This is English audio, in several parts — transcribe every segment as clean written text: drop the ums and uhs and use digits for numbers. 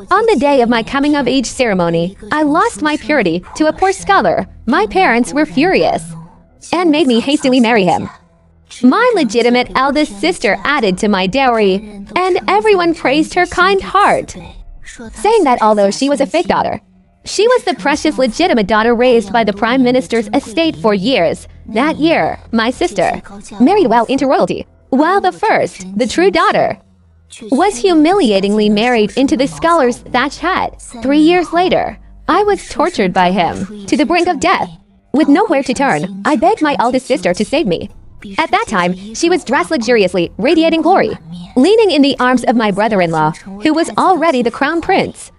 On the day of my coming-of-age ceremony, I lost my purity to a poor scholar. My parents were furious and made me hastily marry him. My legitimate eldest sister added to my dowry, and everyone praised her kind heart, saying that although she was a fake daughter, she was the precious legitimate daughter raised by the Prime Minister's estate for years. That year, my sister married well into royalty, while the first, the true daughter, was humiliatingly married into the scholar's thatched hut. 3 years later, I was tortured by him to the brink of death. With nowhere to turn, I begged my eldest sister to save me. At that time, she was dressed luxuriously, radiating glory, leaning in the arms of my brother-in-law, who was already the crown prince.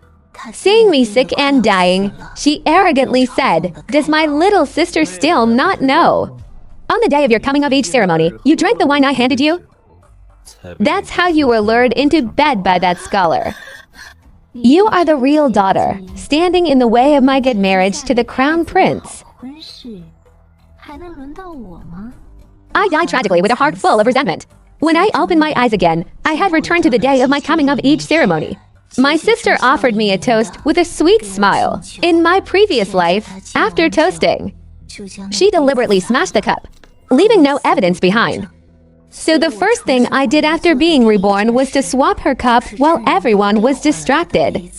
Seeing me sick and dying, she arrogantly said, "Does my little sister still not know? On the day of your coming-of-age ceremony, you drank the wine I handed you? That's how you were lured into bed by that scholar. You are the real daughter, standing in the way of my good marriage to the crown prince." I died tragically with a heart full of resentment. When I opened my eyes again, I had returned to the day of my coming-of-age ceremony. My sister offered me a toast with a sweet smile. In my previous life, after toasting, she deliberately smashed the cup, leaving no evidence behind. So the first thing I did after being reborn was to swap her cup while everyone was distracted,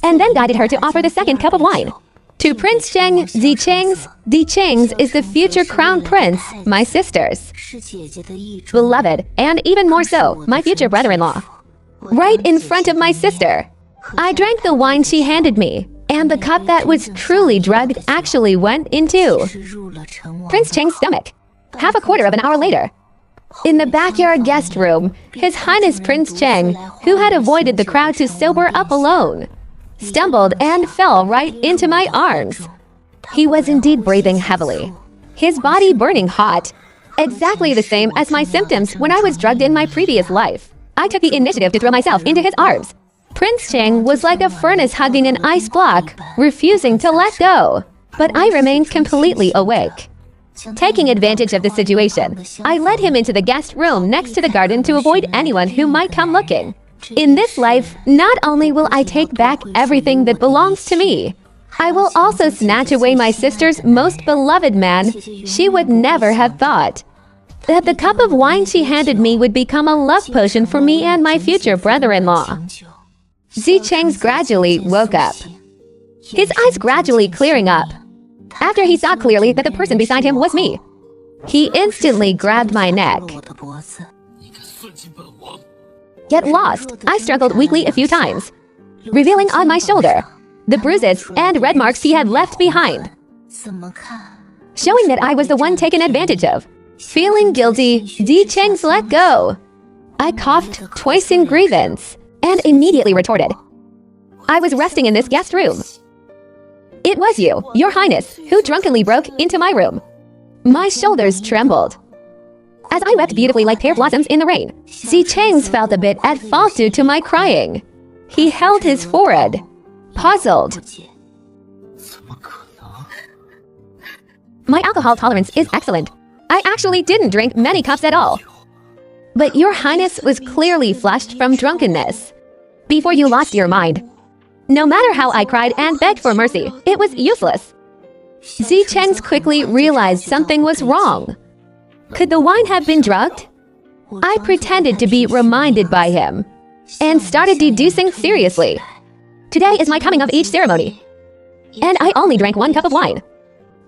and then guided her to offer the second cup of wine. To Prince Cheng, the Chengs is the future crown prince, my sisters, beloved, and even more so, my future brother-in-law. Right in front of my sister, I drank the wine she handed me, and the cup that was truly drugged actually went into Prince Cheng's stomach. Half a quarter of an hour later, in the backyard guest room, His Highness Prince Cheng, who had avoided the crowd to sober up alone, stumbled and fell right into my arms. He was indeed breathing heavily, his body burning hot, exactly the same as my symptoms when I was drugged in my previous life. I took the initiative to throw myself into his arms. Prince Cheng was like a furnace hugging an ice block, refusing to let go. But I remained completely awake. Taking advantage of the situation, I led him into the guest room next to the garden to avoid anyone who might come looking. In this life, not only will I take back everything that belongs to me, I will also snatch away my sister's most beloved man. She would never have thought that the cup of wine she handed me would become a love potion for me and my future brother-in-law. Zichengs gradually woke up, his eyes gradually clearing up. After he saw clearly that the person beside him was me, he instantly grabbed my neck. Get lost, I struggled weakly a few times, revealing on my shoulder the bruises and red marks he had left behind, showing that I was the one taken advantage of. Feeling guilty, Zichengs let go. I coughed twice in grievance and immediately retorted, "I was resting in this guest room. It was you, Your Highness, who drunkenly broke into my room." My shoulders trembled as I wept beautifully like pear blossoms in the rain. Zichengs felt a bit at fault due to my crying. He held his forehead, puzzled. My alcohol tolerance is excellent. I actually didn't drink many cups at all. But Your Highness was clearly flushed from drunkenness before you lost your mind. No matter how I cried and begged for mercy, it was useless. Zichengs quickly realized something was wrong. Could the wine have been drugged? I pretended to be reminded by him and started deducing seriously. Today is my coming-of-age ceremony, and I only drank 1 cup of wine.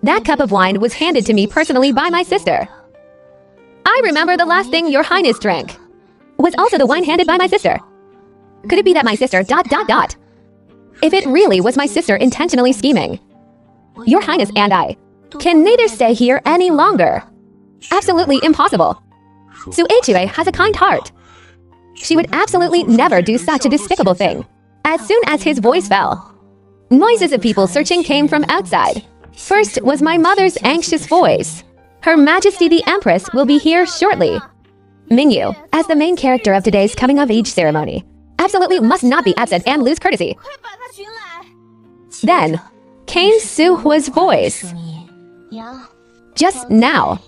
That cup of wine was handed to me personally by my sister. I remember the last thing Your Highness drank was also the wine handed by my sister. Could it be that my sister ... If it really was my sister intentionally scheming, Your Highness and I can neither stay here any longer. Absolutely impossible. Suichui has a kind heart. She would absolutely never do such a despicable thing. As soon as his voice fell, noises of people searching came from outside. First was my mother's anxious voice. Her Majesty the Empress will be here shortly. Mingyu, as the main character of today's coming-of-age ceremony, absolutely must not be absent and lose courtesy. Then came Suhua's voice. Just now,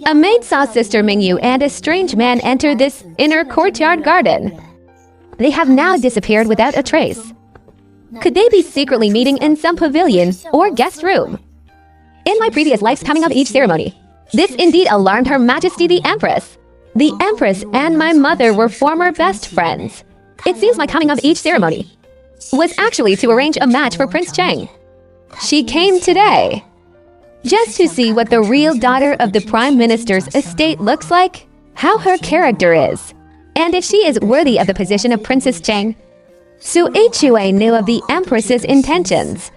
a maid saw Sister Mingyu and a strange man enter this inner courtyard garden. They have now disappeared without a trace. Could they be secretly meeting in some pavilion or guest room? In my previous life's coming of age ceremony, this indeed alarmed Her Majesty the Empress. The Empress and my mother were former best friends. It seems my coming of age ceremony was actually to arrange a match for Prince Cheng. She came today, just to see what the real daughter of the Prime Minister's estate looks like, how her character is, and if she is worthy of the position of Princess Cheng. Su Hui knew of the Empress's intentions.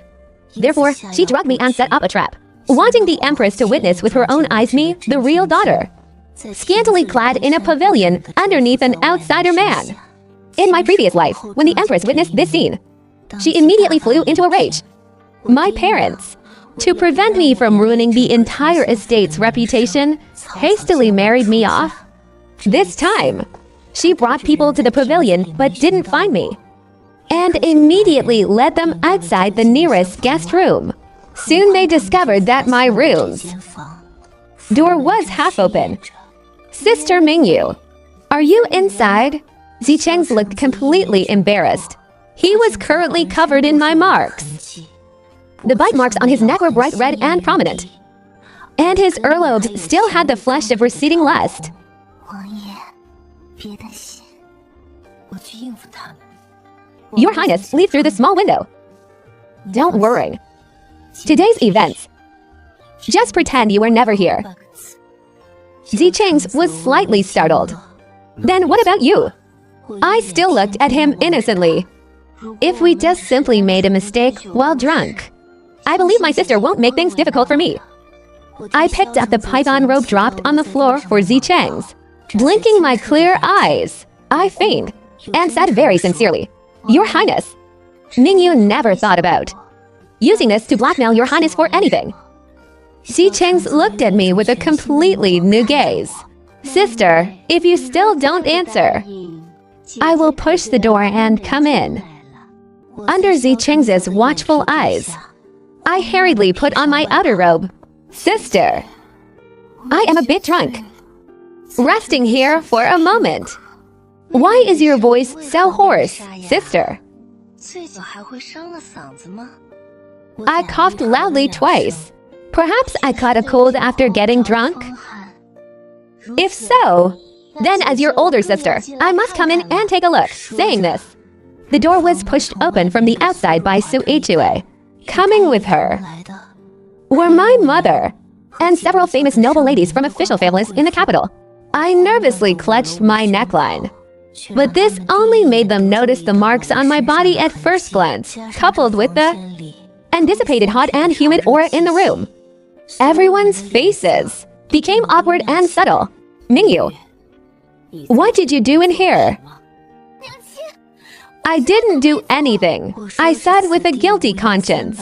Therefore, she drugged me and set up a trap, wanting the Empress to witness with her own eyes me, the real daughter, scantily clad in a pavilion underneath an outsider man. In my previous life, when the Empress witnessed this scene, she immediately flew into a rage. My parents, to prevent me from ruining the entire estate's reputation, hastily married me off. This time, she brought people to the pavilion but didn't find me, and immediately led them outside the nearest guest room. Soon they discovered that my room's door was half open. Sister Mingyu, are you inside? Zicheng's looked completely embarrassed. He was currently covered in my marks. The bite marks on his neck were bright red and prominent, and his earlobes still had the flesh of receding lust. Your Highness, leave through the small window. Don't worry. Today's events. Just pretend you were never here. Zicheng's was slightly startled. Then what about you? I still looked at him innocently. If we just simply made a mistake while drunk, I believe my sister won't make things difficult for me. I picked up the python rope dropped on the floor for Zicheng's. Blinking my clear eyes, I feigned and said very sincerely, Your Highness. Mingyu never thought about using this to blackmail Your Highness for anything. Zicheng's looked at me with a completely new gaze. Sister, if you still don't answer, I will push the door and come in. Under Zicheng's watchful eyes, I hurriedly put on my outer robe. Sister, I am a bit drunk. Resting here for a moment. Why is your voice so hoarse, sister? I coughed loudly twice. Perhaps I caught a cold after getting drunk? If so, then as your older sister, I must come in and take a look. Saying this, the door was pushed open from the outside by Su Hui. Coming with her were my mother and several famous noble ladies from official families in the capital. I nervously clutched my neckline, but this only made them notice the marks on my body at first glance, coupled with the dissipated hot and humid aura in the room. Everyone's faces became awkward and subtle. Mingyu, what did you do in here? I didn't do anything, I said with a guilty conscience,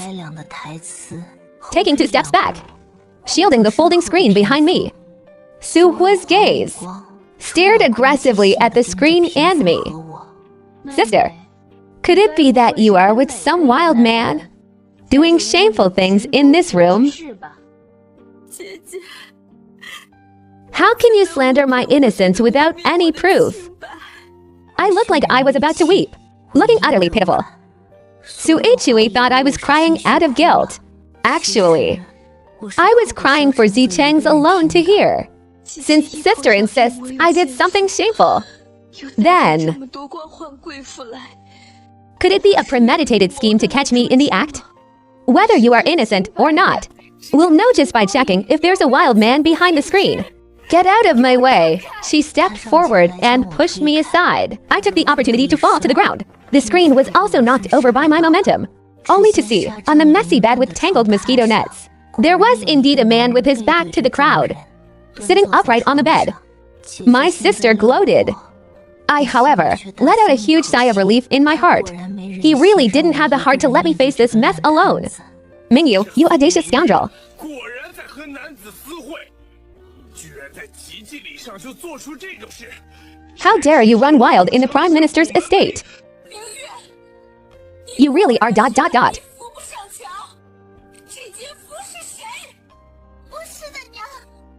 taking 2 steps back, shielding the folding screen behind me. Su Hua's gaze stared aggressively at the screen and me. Sister, could it be that you are with some wild man, doing shameful things in this room? How can you slander my innocence without any proof? I looked like I was about to weep, looking utterly pitiful. Su Hui thought I was crying out of guilt. Actually, I was crying for Zicheng's alone to hear, since sister insists I did something shameful. Then, could it be a premeditated scheme to catch me in the act? Whether you are innocent or not, we'll know just by checking if there's a wild man behind the screen. Get out of my way. She stepped forward and pushed me aside. I took the opportunity to fall to the ground. The screen was also knocked over by my momentum, only to see, on the messy bed with tangled mosquito nets, there was indeed a man with his back to the crowd, sitting upright on the bed. My sister gloated. I, however, let out a huge sigh of relief in my heart. He really didn't have the heart to let me face this mess alone. Mingyu, you audacious scoundrel. How dare you run wild in the Prime Minister's estate? You really are ...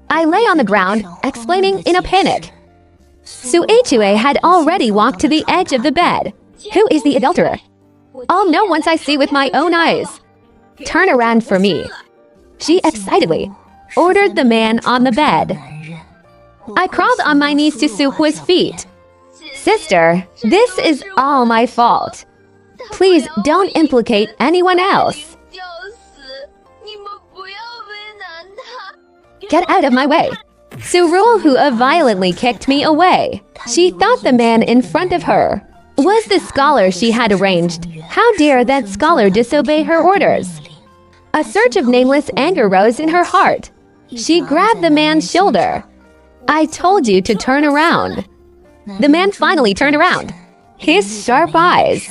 I lay on the ground, explaining in a panic. Su Hui had already walked to the edge of the bed. Who is the adulterer? I'll know once I see with my own eyes. Turn around for me. She excitedly ordered the man on the bed. I crawled on my knees to Su Hua's feet. Sister, this is all my fault. Please don't implicate anyone else. Get out of my way. Su Ruohua violently kicked me away. She thought the man in front of her was the scholar she had arranged. How dare that scholar disobey her orders? A surge of nameless anger rose in her heart. She grabbed the man's shoulder. I told you to turn around. The man finally turned around. His sharp eyes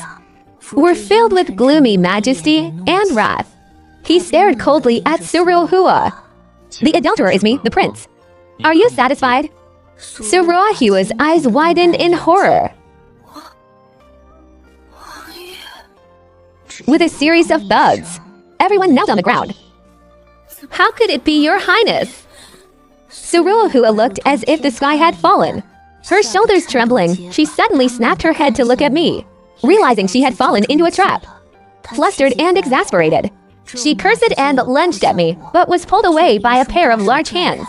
were filled with gloomy majesty and wrath. He stared coldly at Su Ruohua. The adulterer is me, the prince. Are you satisfied? Su Ruohua's eyes widened in horror. With a series of thuds, everyone knelt on the ground. How could it be, Your Highness? Su Ruohua looked as if the sky had fallen. Her shoulders trembling, she suddenly snapped her head to look at me, realizing she had fallen into a trap. Flustered and exasperated, she cursed and lunged at me, but was pulled away by a pair of large hands.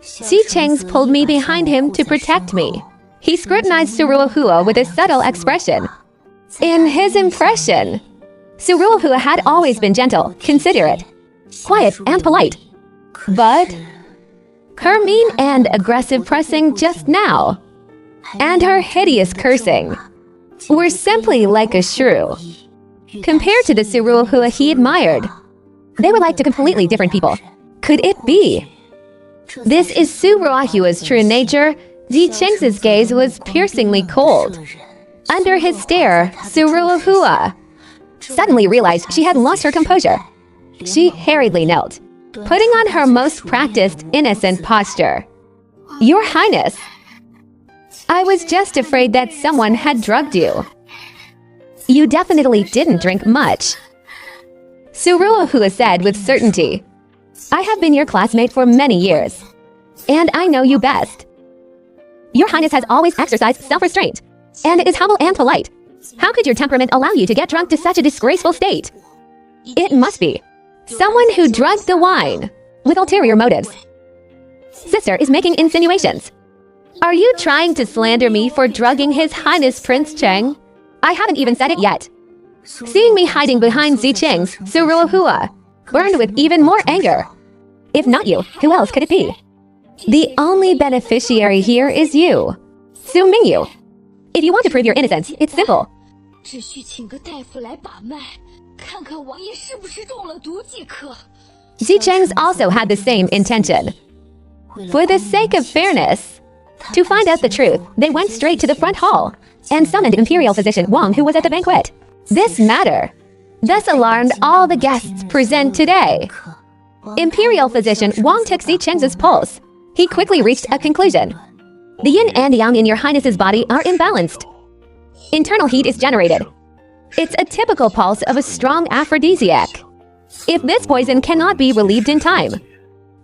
Xi Cheng's pulled me behind him to protect me. He scrutinized Su Ruohua with a subtle expression. In his impression, Su Ruohua had always been gentle, considerate, quiet, and polite. But her mean and aggressive pressing just now, and her hideous cursing, were simply like a shrew. Compared to the Su Ruohua he admired, they were like two completely different people. Could it be? This is Su Ruohua's true nature. Xi Cheng's gaze was piercingly cold. Under his stare, Su Ruohua suddenly realized she had lost her composure. She hurriedly knelt, putting on her most practiced, innocent posture. Your Highness, I was just afraid that someone had drugged you. You definitely didn't drink much. Su Ruohua said with certainty. I have been your classmate for many years, and I know you best. Your Highness has always exercised self-restraint, and is humble and polite. How could your temperament allow you to get drunk to such a disgraceful state? It must be someone who drugged the wine with ulterior motives. Sister is making insinuations. Are you trying to slander me for drugging His Highness Prince Cheng? I haven't even said it yet. Seeing me hiding behind Xi Cheng's, Su Ruohua burned with even more anger. If not you, who else could it be? The only beneficiary here is you, Su Mingyu. If you want to prove your innocence, it's simple. Xi Cheng's also had the same intention. For the sake of fairness, to find out the truth, they went straight to the front hall and summoned Imperial physician Wang, who was at the banquet. This matter thus alarmed all the guests present today. Imperial physician Wang took Xi Cheng's pulse. He quickly reached a conclusion. The yin and yang in your highness's body are imbalanced. Internal heat is generated. It's a typical pulse of a strong aphrodisiac. If this poison cannot be relieved in time,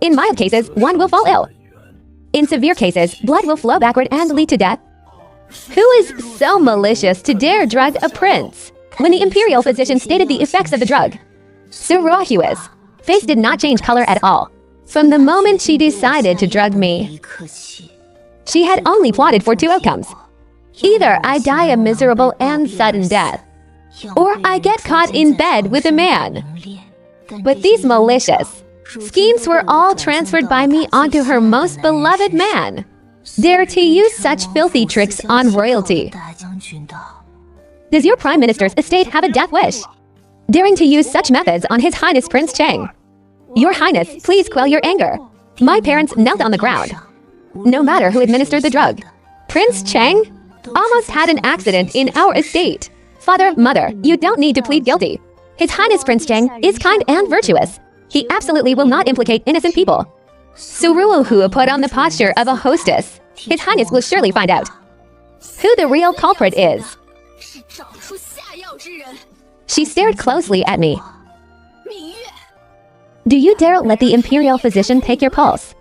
in mild cases, one will fall ill. In severe cases, blood will flow backward and lead to death. Who is so malicious to dare drug a prince? When the imperial physician stated the effects of the drug, Su Ruohua's face did not change color at all. From the moment she decided to drug me, she had only plotted for two outcomes. Either I die a miserable and sudden death, or I get caught in bed with a man. But these malicious schemes were all transferred by me onto her most beloved man. Dare to use such filthy tricks on royalty. Does your Prime Minister's estate have a death wish? Daring to use such methods on His Highness Prince Cheng. Your Highness, please quell your anger. My parents knelt on the ground. No matter who administered the drug, Prince Cheng almost had an accident in our estate. Father, mother, you don't need to plead guilty. His Highness Prince Cheng is kind and virtuous. He absolutely will not implicate innocent people. Su Ruohua put on the posture of a hostess. His Highness will surely find out who the real culprit is. She stared closely at me. Do you dare let the imperial physician take your pulse?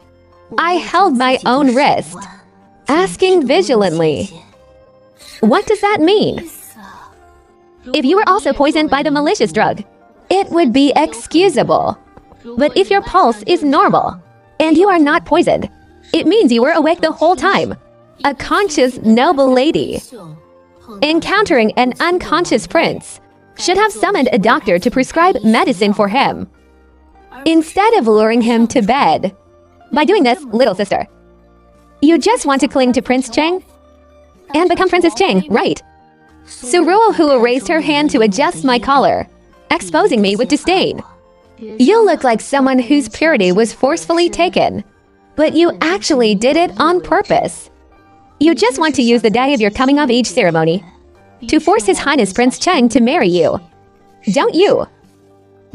I held my own wrist, asking vigilantly, what does that mean? If you were also poisoned by the malicious drug, it would be excusable. But if your pulse is normal, and you are not poisoned, it means you were awake the whole time. A conscious, noble lady. Encountering an unconscious prince should have summoned a doctor to prescribe medicine for him, instead of luring him to bed. By doing this, little sister, you just want to cling to Prince Cheng and become Princess Cheng, right? Suruohua raised her hand to adjust my collar, exposing me with disdain. You look like someone whose purity was forcefully taken, but you actually did it on purpose. You just want to use the day of your coming-of-age ceremony to force His Highness Prince Cheng to marry you, don't you?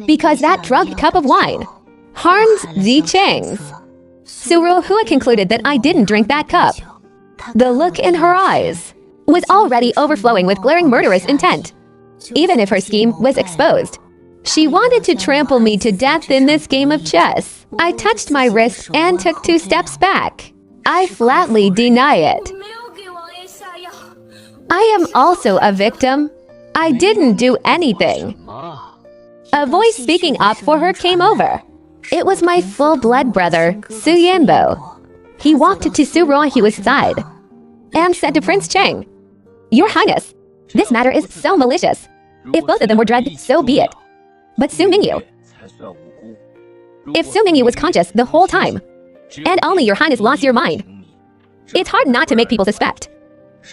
Because that drugged cup of wine harms the Chengs. Suruohua concluded that I didn't drink that cup. The look in her eyes was already overflowing with glaring murderous intent. Even if her scheme was exposed, she wanted to trample me to death in this game of chess. I touched my wrist and took 2 steps back. I flatly deny it. I am also a victim. I didn't do anything. A voice speaking up for her came over. It was my full-blood brother, Su Yanbo. He walked to Suruohua's side and said to Prince Cheng, "Your Highness, this matter is so malicious. If both of them were drugged, so be it. But Su Mingyu, if Su Mingyu was conscious the whole time, and only your Highness lost your mind, it's hard not to make people suspect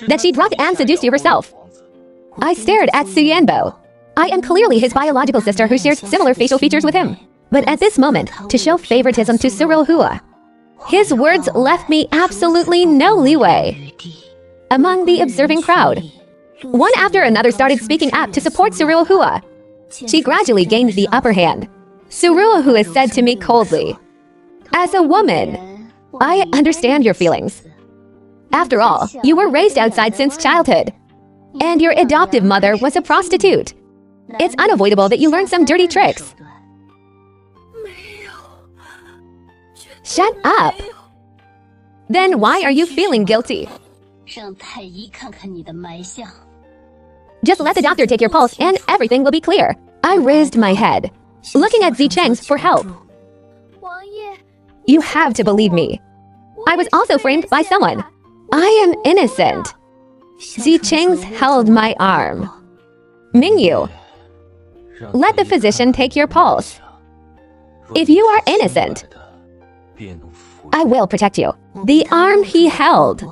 that she drugged and seduced you herself." I stared at Su Yanbo. I am clearly his biological sister who shares similar facial features with him. But at this moment, to show favoritism to Suruohua, his words left me absolutely no leeway. Among the observing crowd, one after another started speaking up to support Suruohua. She gradually gained the upper hand. Suruohua said to me coldly, "As a woman, I understand your feelings. After all, you were raised outside since childhood, and your adoptive mother was a prostitute. It's unavoidable that you learn some dirty tricks." Shut up! Then why are you feeling guilty? Just let the doctor take your pulse and everything will be clear. I raised my head, looking at Zicheng's for help. You have to believe me. I was also framed by someone. I am innocent. Zicheng's held my arm. Mingyu, let the physician take your pulse. If you are innocent, I will protect you. The arm he held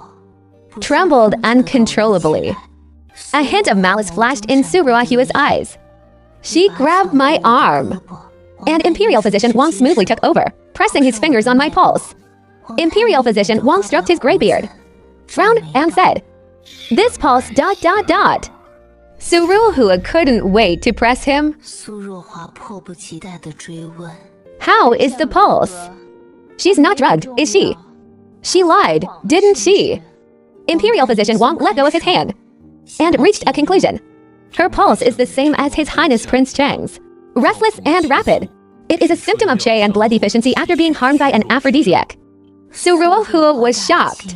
trembled uncontrollably. A hint of malice flashed in Suruohua's eyes. She grabbed my arm, and Imperial Physician Wang smoothly took over, pressing his fingers on my pulse. Imperial Physician Wang stroked his gray beard, frowned, and said, "This pulse ... Suruohua couldn't wait to press him. How is the pulse? She's not drugged, is she? She lied, didn't she?" Imperial Physician Wang let go of his hand and reached a conclusion. Her pulse is the same as His Highness Prince Cheng's, restless and rapid. It is a symptom of Qi and blood deficiency after being harmed by an aphrodisiac. Suruohua was shocked.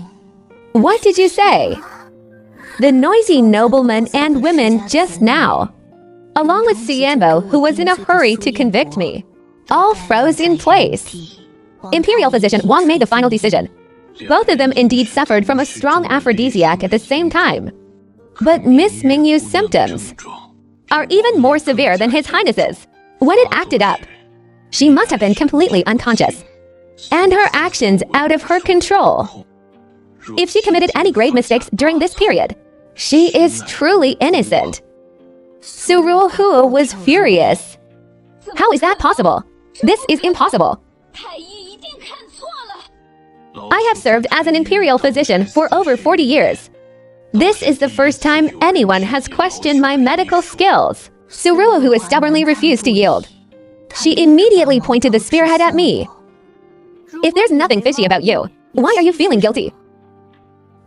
What did you say? The noisy noblemen and women just now, along with Su Yanbo, who was in a hurry to convict me, all froze in place. Imperial Physician Wang made the final decision. Both of them indeed suffered from a strong aphrodisiac at the same time. But Miss Mingyu's symptoms are even more severe than His Highness's. When it acted up, she must have been completely unconscious, and her actions out of her control. If she committed any grave mistakes during this period, she is truly innocent. Suruohua was furious. How is that possible? This is impossible. I have served as an imperial physician for over 40 years. This is the first time anyone has questioned my medical skills. Suruohua stubbornly refused to yield. She immediately pointed the spearhead at me. If there's nothing fishy about you, why are you feeling guilty?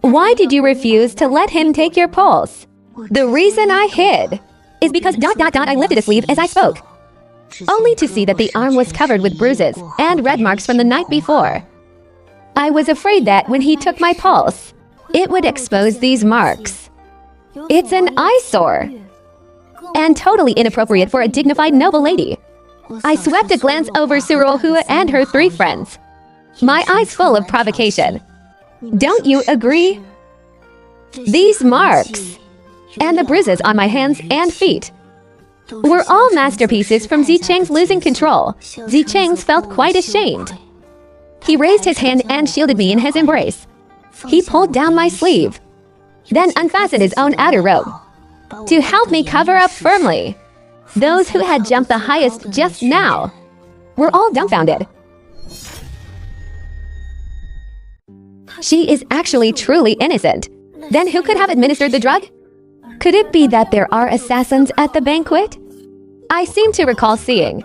Why did you refuse to let him take your pulse? The reason I hid is because ... I lifted a sleeve as I spoke, only to see that the arm was covered with bruises and red marks from the night before. I was afraid that when he took my pulse, it would expose these marks. It's an eyesore. and totally inappropriate for a dignified noble lady. I swept a glance over Cinderella and her three friends, my eyes full of provocation. Don't you agree? These marks and the bruises on my hands and feet were all masterpieces from Zicheng's losing control. Zicheng felt quite ashamed. He raised his hand and shielded me in his embrace. He pulled down my sleeve, then unfastened his own outer robe to help me cover up firmly. Those who had jumped the highest just now were all dumbfounded. She is actually truly innocent. Then who could have administered the drug? Could it be that there are assassins at the banquet? I seem to recall seeing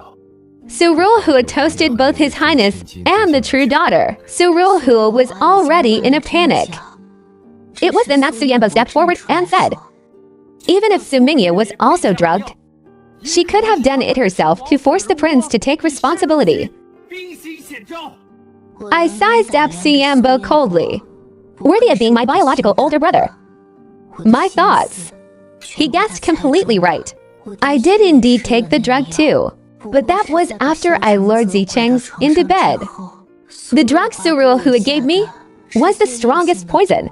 Cinderella who had toasted both His Highness and the true daughter. Cinderella who was already in a panic. It was then that Su Yanbo stepped forward and said, even if Su Mingyu was also drugged, she could have done it herself to force the prince to take responsibility. I sized up Su Yanbo coldly, worthy of being my biological older brother. My thoughts. He guessed completely right. I did indeed take the drug too, but that was after I lured Zicheng into bed. The drug Cinderella who had gave me was the strongest poison.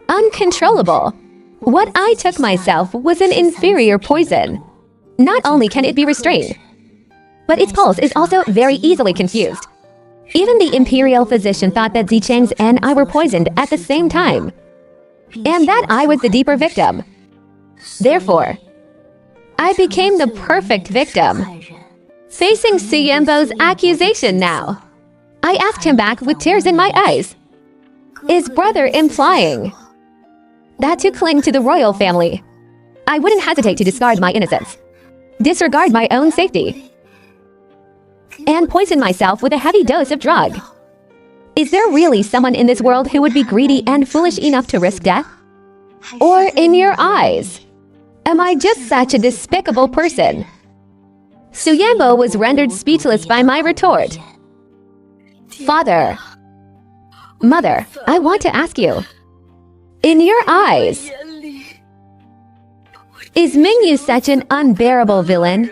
Uncontrollable. What I took myself was an inferior poison. Not only can it be restrained, but its pulse is also very easily confused. Even the imperial physician thought that Zicheng and I were poisoned at the same time, and that I was the deeper victim. Therefore, I became the perfect victim, facing Su Yanbo's accusation now. I asked him back with tears in my eyes. Is brother implying that to cling to the royal family, I wouldn't hesitate to discard my innocence, disregard my own safety, and poison myself with a heavy dose of drug? Is there really someone in this world who would be greedy and foolish enough to risk death? Or in your eyes, am I just such a despicable person? Su Yanbo was rendered speechless by my retort. Father, Mother, I want to ask you, in your eyes, is Mingyu such an unbearable villain?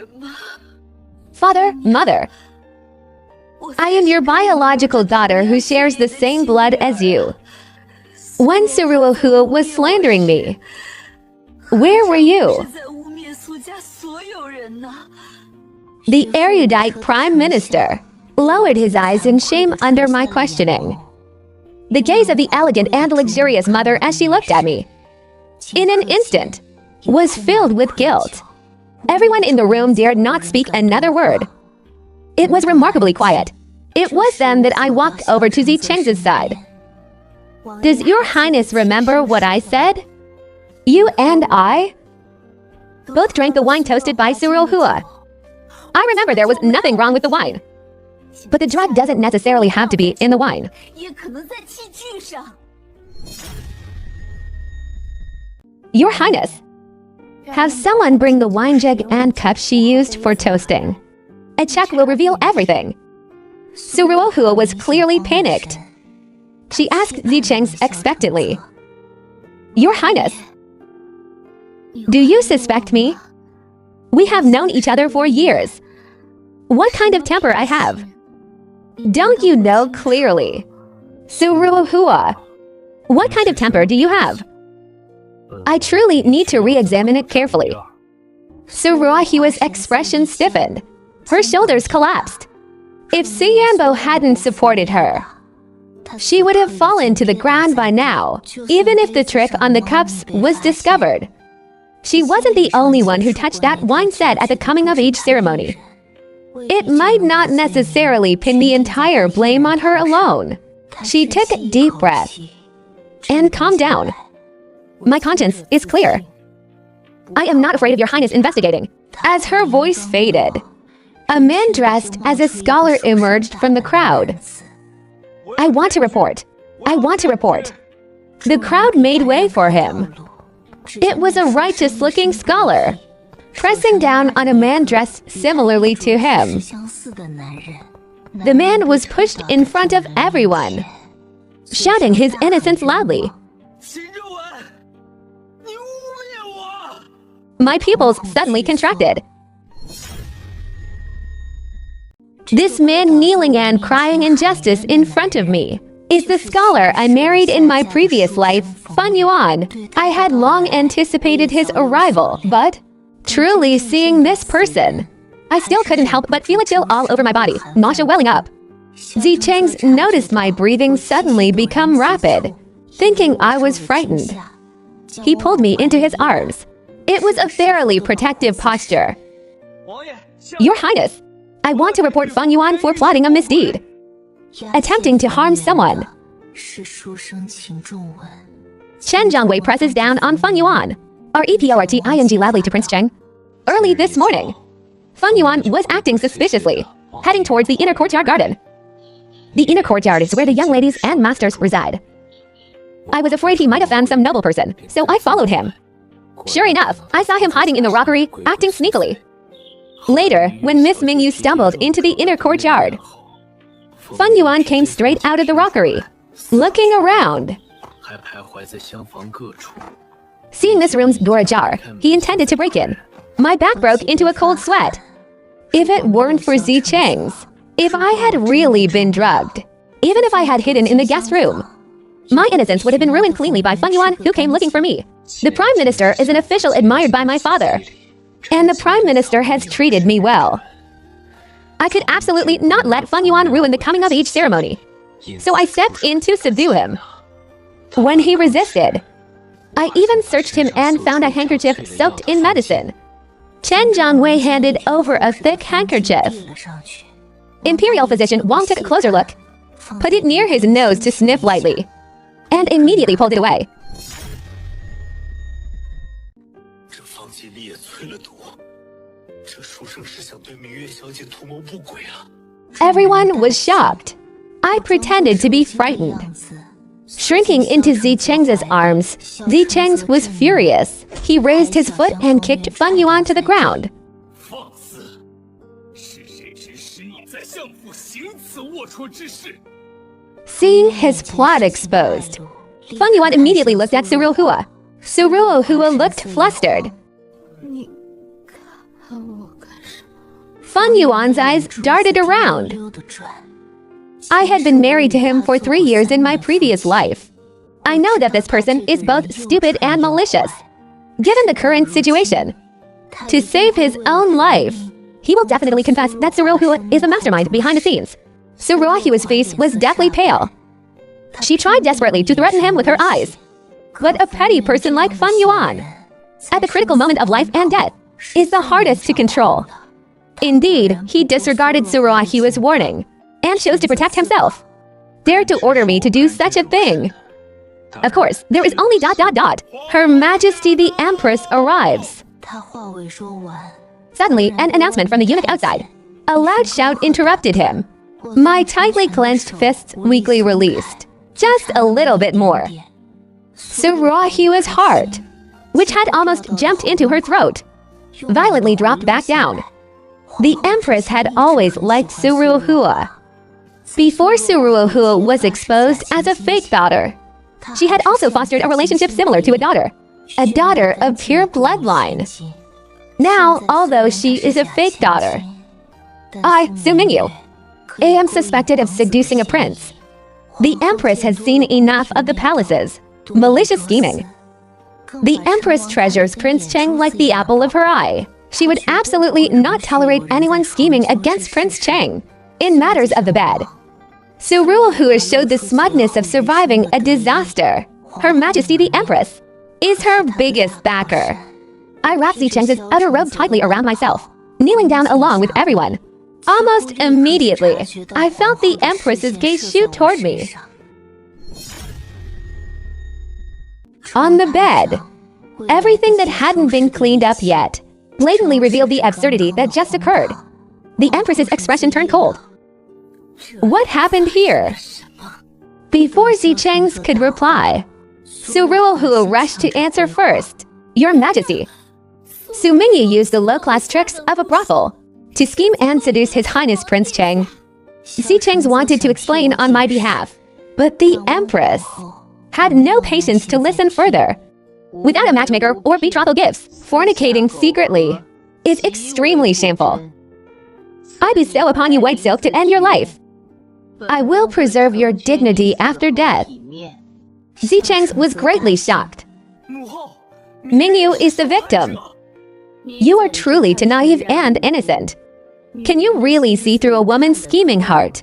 Father, Mother, I am your biological daughter who shares the same blood as you. When Cinderella was slandering me, where were you? The erudite Prime Minister lowered his eyes in shame under my questioning. The gaze of the elegant and luxurious mother as she looked at me, in an instant, was filled with guilt. Everyone in the room dared not speak another word. It was remarkably quiet. It was then that I walked over to Zicheng's side. Does your highness remember what I said? You and I both drank the wine toasted by Cinderella. I remember there was nothing wrong with the wine. But the drug doesn't necessarily have to be in the wine. Your Highness, have someone bring the wine jug and cup she used for toasting. A check will reveal everything. Cinderella was clearly panicked. She asked Zicheng expectantly, Your Highness, do you suspect me? We have known each other for years. What kind of temper I have? Don't you know clearly? Cinderella, what kind of temper do you have? I truly need to re-examine it carefully. Cinderella's expression stiffened. Her shoulders collapsed. If Su Yanbo hadn't supported her, she would have fallen to the ground by now, even if the trick on the cups was discovered. She wasn't the only one who touched that wine set at the coming-of-age ceremony. It might not necessarily pin the entire blame on her alone. She took a deep breath and calmed down. My conscience is clear. I am not afraid of your highness investigating. As her voice faded, a man dressed as a scholar emerged from the crowd. I want to report. I want to report. The crowd made way for him. It was a righteous-looking scholar, pressing down on a man dressed similarly to him. The man was pushed in front of everyone, shouting his innocence loudly. My pupils suddenly contracted. This man kneeling and crying injustice in front of me is the scholar I married in my previous life, Fan Yuan. I had long anticipated his arrival, but truly seeing this person, I still couldn't help but feel a chill all over my body, nausea welling up. Zicheng noticed my breathing suddenly become rapid, thinking I was frightened. He pulled me into his arms. It was a fairly protective posture. Your Highness, I want to report Fan Yuan for plotting a misdeed, attempting to harm someone. Chen Zhangwei presses down on Fan Yuan. Reporting loudly to Prince Cheng. Early this morning, Fan Yuan was acting suspiciously, heading towards the inner courtyard garden. The inner courtyard is where the young ladies and masters reside. I was afraid he might have found some noble person, so I followed him. Sure enough, I saw him hiding in the rockery, acting sneakily. Later, when Miss Mingyu stumbled into the inner courtyard, Fan Yuan came straight out of the rockery, looking around. Seeing this room's door ajar, he intended to break in. My back broke into a cold sweat. If it weren't for Zicheng's, if I had really been drugged, even if I had hidden in the guest room, my innocence would have been ruined cleanly by Fan Yuan, who came looking for me. The Prime Minister is an official admired by my father, and the Prime Minister has treated me well. I could absolutely not let Fan Yuan ruin the coming-of-age ceremony, so I stepped in to subdue him. When he resisted, I even searched him and found a handkerchief soaked in medicine. Chen Zhangwei handed over a thick handkerchief. Imperial physician Wang took a closer look, put it near his nose to sniff lightly, and immediately pulled it away. Everyone was shocked. I pretended to be frightened. Shrinking into Zicheng's arms, Zicheng was furious. He raised his foot and kicked Fan Yuan to the ground. Seeing his plot exposed, Fan Yuan immediately looked at Suruohua. Suruohua looked flustered. Fan Yuan's eyes darted around. I had been married to him for 3 years in my previous life. I know that this person is both stupid and malicious. Given the current situation, to save his own life, he will definitely confess that Suruohua is the mastermind behind the scenes. Suruohua's face was deathly pale. She tried desperately to threaten him with her eyes. But a petty person like Fan Yuan, at the critical moment of life and death, is the hardest to control. Indeed, he disregarded Suruohua's warning and chose to protect himself. Dared to order me to do such a thing. Of course, there is only ... Her Majesty the Empress arrives. Suddenly, an announcement from the eunuch outside. A loud shout interrupted him. My tightly clenched fists weakly released. Just a little bit more. Suruohua's heart, which had almost jumped into her throat, violently dropped back down. The Empress had always liked Suruohua. Before Suruohua was exposed as a fake daughter, she had also fostered a relationship similar to a daughter of pure bloodline. Now, although she is a fake daughter, I, Su Mingyu, am suspected of seducing a prince. The Empress has seen enough of the palaces, malicious scheming. The Empress treasures Prince Cheng like the apple of her eye. She would absolutely not tolerate anyone scheming against Prince Cheng in matters of the bed. Suruohua showed the smugness of surviving a disaster. Her Majesty the Empress is her biggest backer. I wrapped Zicheng's outer robe tightly around myself, kneeling down along with everyone. Almost immediately, I felt the Empress's gaze shoot toward me. On the bed, everything that hadn't been cleaned up yet blatantly revealed the absurdity that just occurred. The Empress's expression turned cold. What happened here? Before Zicheng could reply, Suruohua rushed to answer first. Your Majesty. Su Mingyu used the low-class tricks of a brothel to scheme and seduce His Highness Prince Cheng. Zicheng wanted to explain on my behalf, but the Empress had no patience to listen further. without a matchmaker or betrothal gifts. Fornicating secretly is extremely shameful. I bestow upon you white silk to end your life. I will preserve your dignity after death. Zicheng was greatly shocked. Mingyu is the victim. You are truly too naive and innocent. Can you really see through a woman's scheming heart?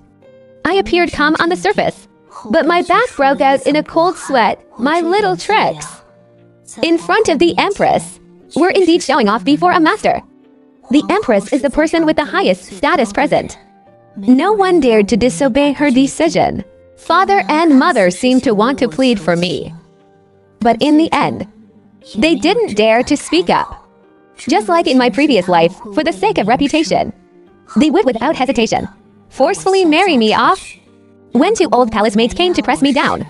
I appeared calm on the surface, but my back broke out in a cold sweat. My little tricks, in front of the Empress, were indeed showing off before a master. The Empress is the person with the highest status present. No one dared to disobey her decision. Father and mother seemed to want to plead for me. But in the end, they didn't dare to speak up. Just like in my previous life, for the sake of reputation, they would without hesitation forcefully marry me off. When two old palace maids came to press me down,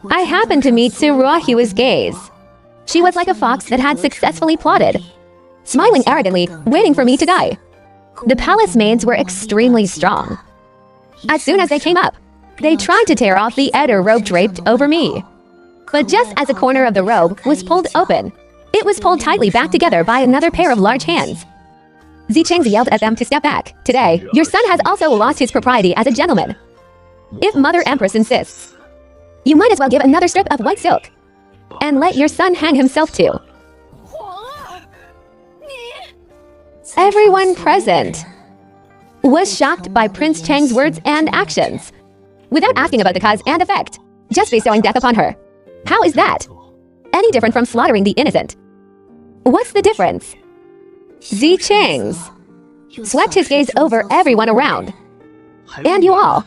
I happened to meet Suruahua's gaze. She was like a fox that had successfully plotted, smiling arrogantly, waiting for me to die. The palace maids were extremely strong. As soon as they came up, they tried to tear off the outer robe draped over me. But just as a corner of the robe was pulled open, it was pulled tightly back together by another pair of large hands. Zicheng yelled at them to step back. Today, your son has also lost his propriety as a gentleman. If Mother Empress insists, you might as well give another strip of white silk and let your son hang himself too. Everyone present was shocked by Prince Cheng's words and actions, without asking about the cause and effect, just bestowing death upon her. How is that any different from slaughtering the innocent? What's the difference? Zicheng swept his gaze over everyone around. And you all.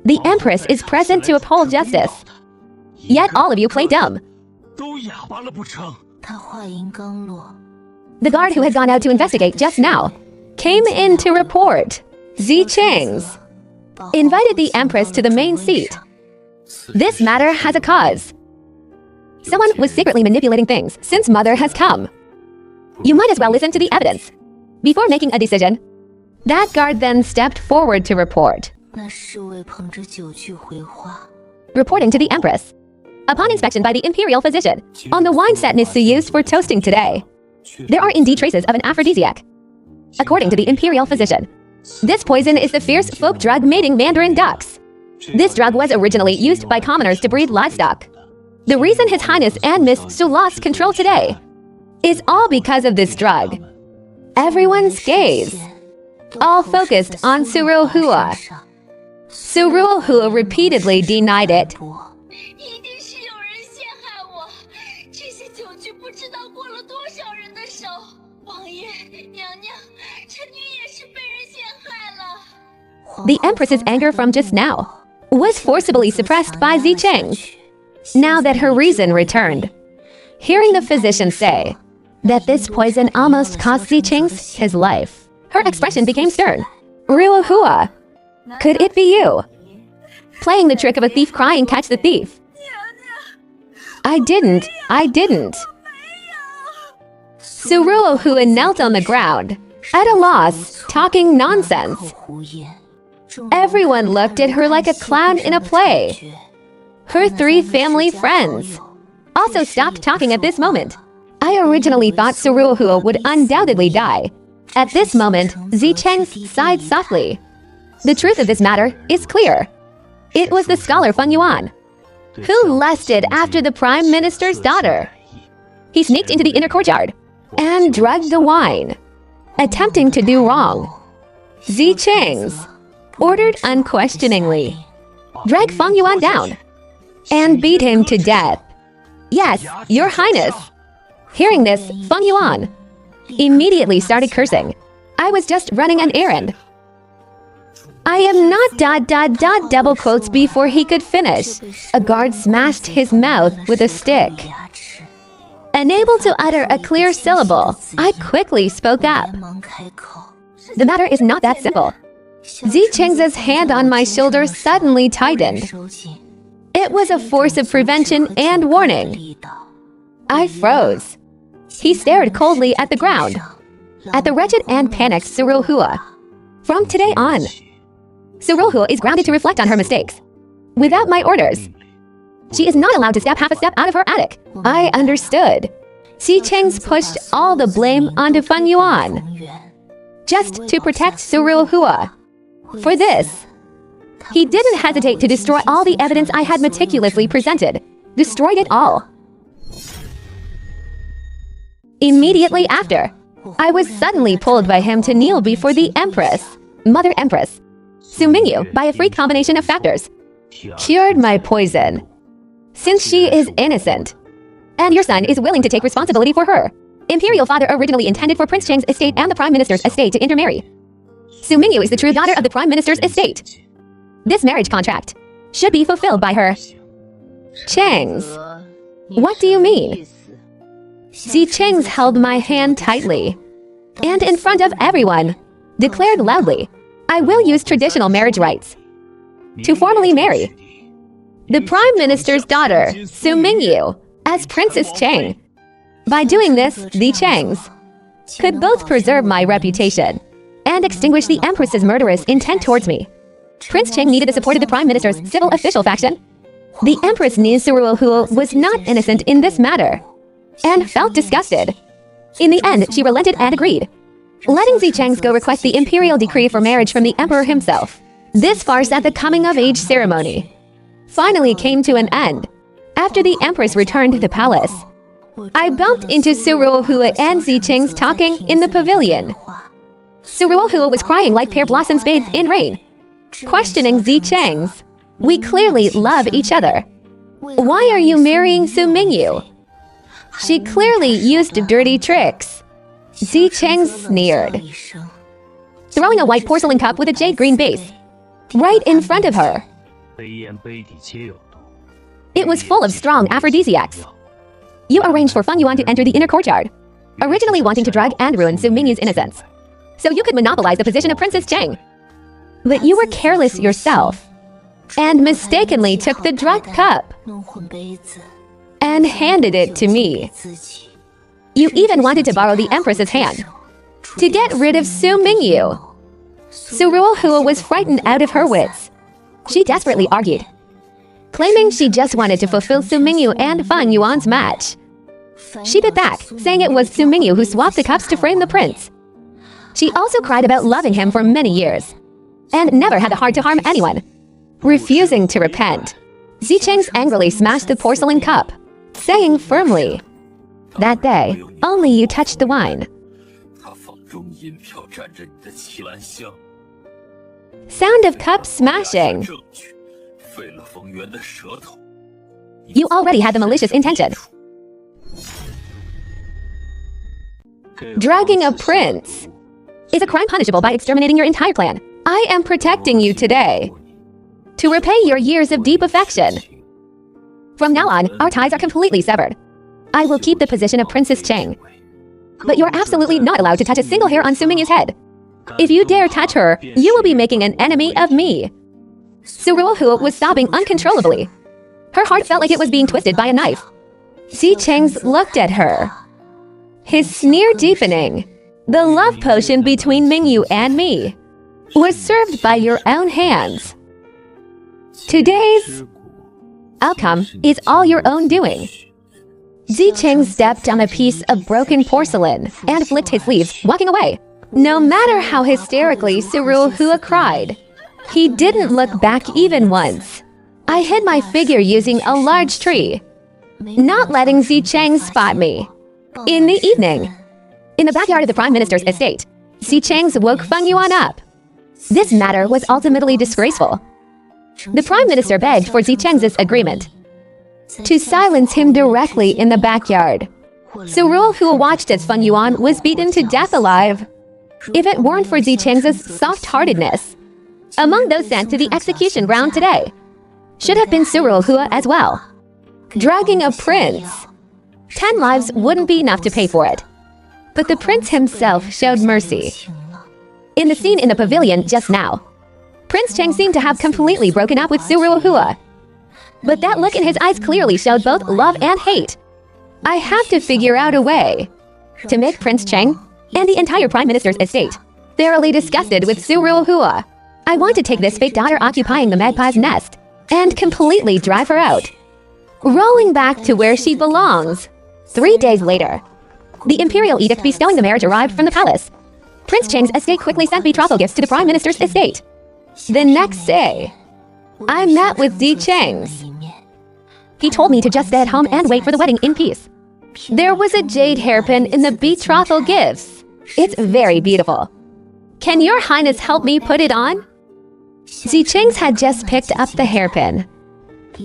The Empress is present to uphold justice. Yet all of you play dumb. The guard who had gone out to investigate just now came in to report. Zicheng invited the Empress to the main seat. This matter has a cause. Someone was secretly manipulating things since Mother has come. You might as well listen to the evidence before making a decision. That guard then stepped forward to report. Reporting to the Empress. Upon inspection by the imperial physician on the wine set Nisu used for toasting today, there are indeed traces of an aphrodisiac. According to the imperial physician, this poison is the fierce folk drug mating mandarin ducks. This drug was originally used by commoners to breed livestock. The reason His Highness and Miss Su lost control today is all because of this drug. Everyone's gaze all focused on Suruohua. Suruohua repeatedly denied it. The Empress's anger from just now was forcibly suppressed by Zicheng, now that her reason returned. Hearing the physician say that this poison almost cost Zicheng his life, her expression became stern. Ruohua, could it be you? Playing the trick of a thief crying catch the thief. I didn't. Suruohua knelt on the ground, at a loss, talking nonsense. Everyone looked at her like a clown in a play. Her three family friends also stopped talking at this moment. I originally thought Suruohua would undoubtedly die. At this moment, Zicheng sighed softly. The truth of this matter is clear. It was the scholar Feng Yuan who lusted after the Prime Minister's daughter. He sneaked into the inner courtyard and drugged the wine, attempting to do wrong. Zicheng ordered unquestioningly, drag Feng Yuan down and beat him to death. Yes, Your Highness. Hearing this, Feng Yuan immediately started cursing. I was just running an errand. I am not ... double quotes before he could finish. A guard smashed his mouth with a stick. Unable to utter a clear syllable, I quickly spoke up. The matter is not that simple. Zicheng's hand on my shoulder suddenly tightened. It was a force of prevention and warning. I froze. He stared coldly at the ground, at the wretched and panicked Suruohua. From today on, Suruohua is grounded to reflect on her mistakes. Without my orders, She is not allowed to step half a step out of her attic. I understood. Xi Cheng's pushed all the blame onto Feng Yuan, just to protect Suruohua. For this, he didn't hesitate to destroy all the evidence I had meticulously presented. Destroyed it all. Immediately after, I was suddenly pulled by him to kneel before the Empress, Mother Empress, Su Mingyu, by a freak combination of factors. Cured my poison, since she is innocent, and your son is willing to take responsibility for her. Imperial father originally intended for Prince Cheng's estate and the Prime Minister's estate to intermarry. Su Mingyu is the true daughter of the Prime Minister's estate. This marriage contract should be fulfilled by her. Cheng's. What do you mean? Xi Cheng's held my hand tightly, and in front of everyone, declared loudly, I will use traditional marriage rites to formally marry the Prime Minister's daughter, Su Mingyu, as Princess Cheng. By doing this, the Chengs could both preserve my reputation and extinguish the Empress's murderous intent towards me. Prince Cheng needed the support of the Prime Minister's civil official faction. The Empress knew Suruohua was not innocent in this matter, and felt disgusted. In the end, she relented and agreed, letting Xi Cheng's go request the imperial decree for marriage from the emperor himself. This farce at the coming-of-age ceremony finally came to an end. After the Empress returned to the palace, I bumped into Suruohua and Xi Cheng's talking in the pavilion. Suruohua was crying like pear blossoms bathed in rain, questioning Xi Cheng's. We clearly love each other. Why are you marrying Su Mingyu? She clearly used dirty tricks. Xi Cheng sneered, throwing a white porcelain cup with a jade green base right in front of her. It was full of strong aphrodisiacs. You arranged for Feng Yuan to enter the inner courtyard, originally wanting to drag and ruin Su Mingyu's innocence, so you could monopolize the position of Princess Cheng. But you were careless yourself, and mistakenly took the drugged cup and handed it to me. You even wanted to borrow the Empress's hand to get rid of Su Mingyu. Suruohua was frightened out of her wits. She desperately argued, claiming she just wanted to fulfill Su Mingyu and Feng Yuan's match. She bit back, saying it was Su Mingyu who swapped the cups to frame the prince. She also cried about loving him for many years, and never had the heart to harm anyone. Refusing to repent, Xi Cheng angrily smashed the porcelain cup, saying firmly, that day, only you touched the wine. Sound of cup smashing. You already had the malicious intention. Dragging a prince is a crime punishable by exterminating your entire clan. I am protecting you today to repay your years of deep affection. From now on, our ties are completely severed. I will keep the position of Princess Cheng, but you're absolutely not allowed to touch a single hair on Su Mingyu's head. If you dare touch her, you will be making an enemy of me. Suruohua was sobbing uncontrollably. Her heart felt like it was being twisted by a knife. Xi Cheng looked at her, his sneer deepening. The love potion between Mingyu and me was served by your own hands. Today's outcome is all your own doing. Xi Cheng stepped on a piece of broken porcelain and flicked his sleeves, walking away. No matter how hysterically Suruohua cried, he didn't look back even once. I hid my figure using a large tree, not letting Xi Cheng spot me. In the evening, in the backyard of the Prime Minister's estate, Xi Cheng woke Feng Yuan up. This matter was ultimately disgraceful. The Prime Minister begged for Xi Cheng's agreement to silence him directly in the backyard. Suruohua watched as Feng Yuan was beaten to death alive. If it weren't for Xi Cheng's soft-heartedness, among those sent to the execution ground today should have been Suruohua as well. Dragging a prince, 10 lives wouldn't be enough to pay for it. But the prince himself showed mercy. In the scene in the pavilion just now, Prince Cheng seemed to have completely broken up with Suruohua. But that look in his eyes clearly showed both love and hate. I have to figure out a way to make Prince Cheng and the entire Prime Minister's estate thoroughly disgusted with Suruohua. I want to take this fake daughter occupying the magpie's nest and completely drive her out. rolling back to where she belongs. 3 days later, the imperial edict bestowing the marriage arrived from the palace. Prince Cheng's estate quickly sent betrothal gifts to the prime minister's estate. The next day, I met with Zi Cheng's. He told me to just stay at home and wait for the wedding in peace. There was a jade hairpin in the betrothal gifts. It's very beautiful. Can your highness help me put it on? Zi Cheng's had just picked up the hairpin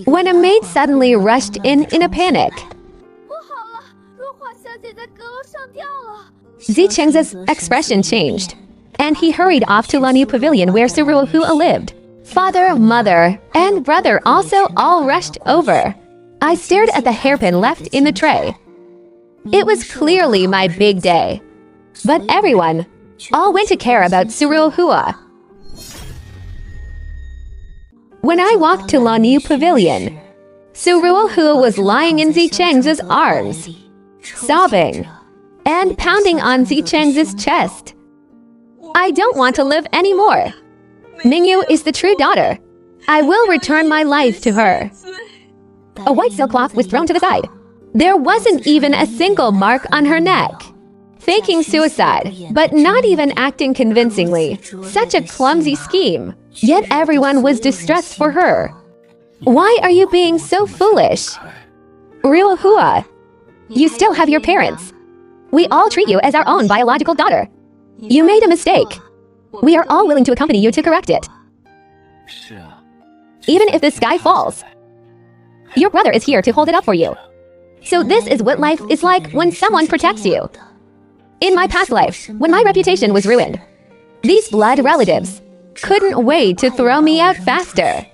when a maid suddenly rushed in a panic. Zi Cheng's expression changed, and he hurried off to Lanyu Pavilion where Suruohua lived. Father, mother, and brother also all rushed over. I stared at the hairpin left in the tray. It was clearly my big day, but everyone all went to care about Suruohua. When I walked to Lanyu Pavilion, Suruohua was lying in Zi Cheng's arms, sobbing and pounding on Zi Cheng's chest. I don't want to live anymore. Mingyu is the true daughter. I will return my life to her. A white silk cloth was thrown to the side. There wasn't even a single mark on her neck. Faking suicide, but not even acting convincingly. Such a clumsy scheme. Yet everyone was distressed for her. Why are you being so foolish? Suruohua, you still have your parents. We all treat you as our own biological daughter. You made a mistake. We are all willing to accompany you to correct it. Even if the sky falls, your brother is here to hold it up for you. So this is what life is like when someone protects you. In my past life, when my reputation was ruined, these blood relatives couldn't wait to throw me out faster.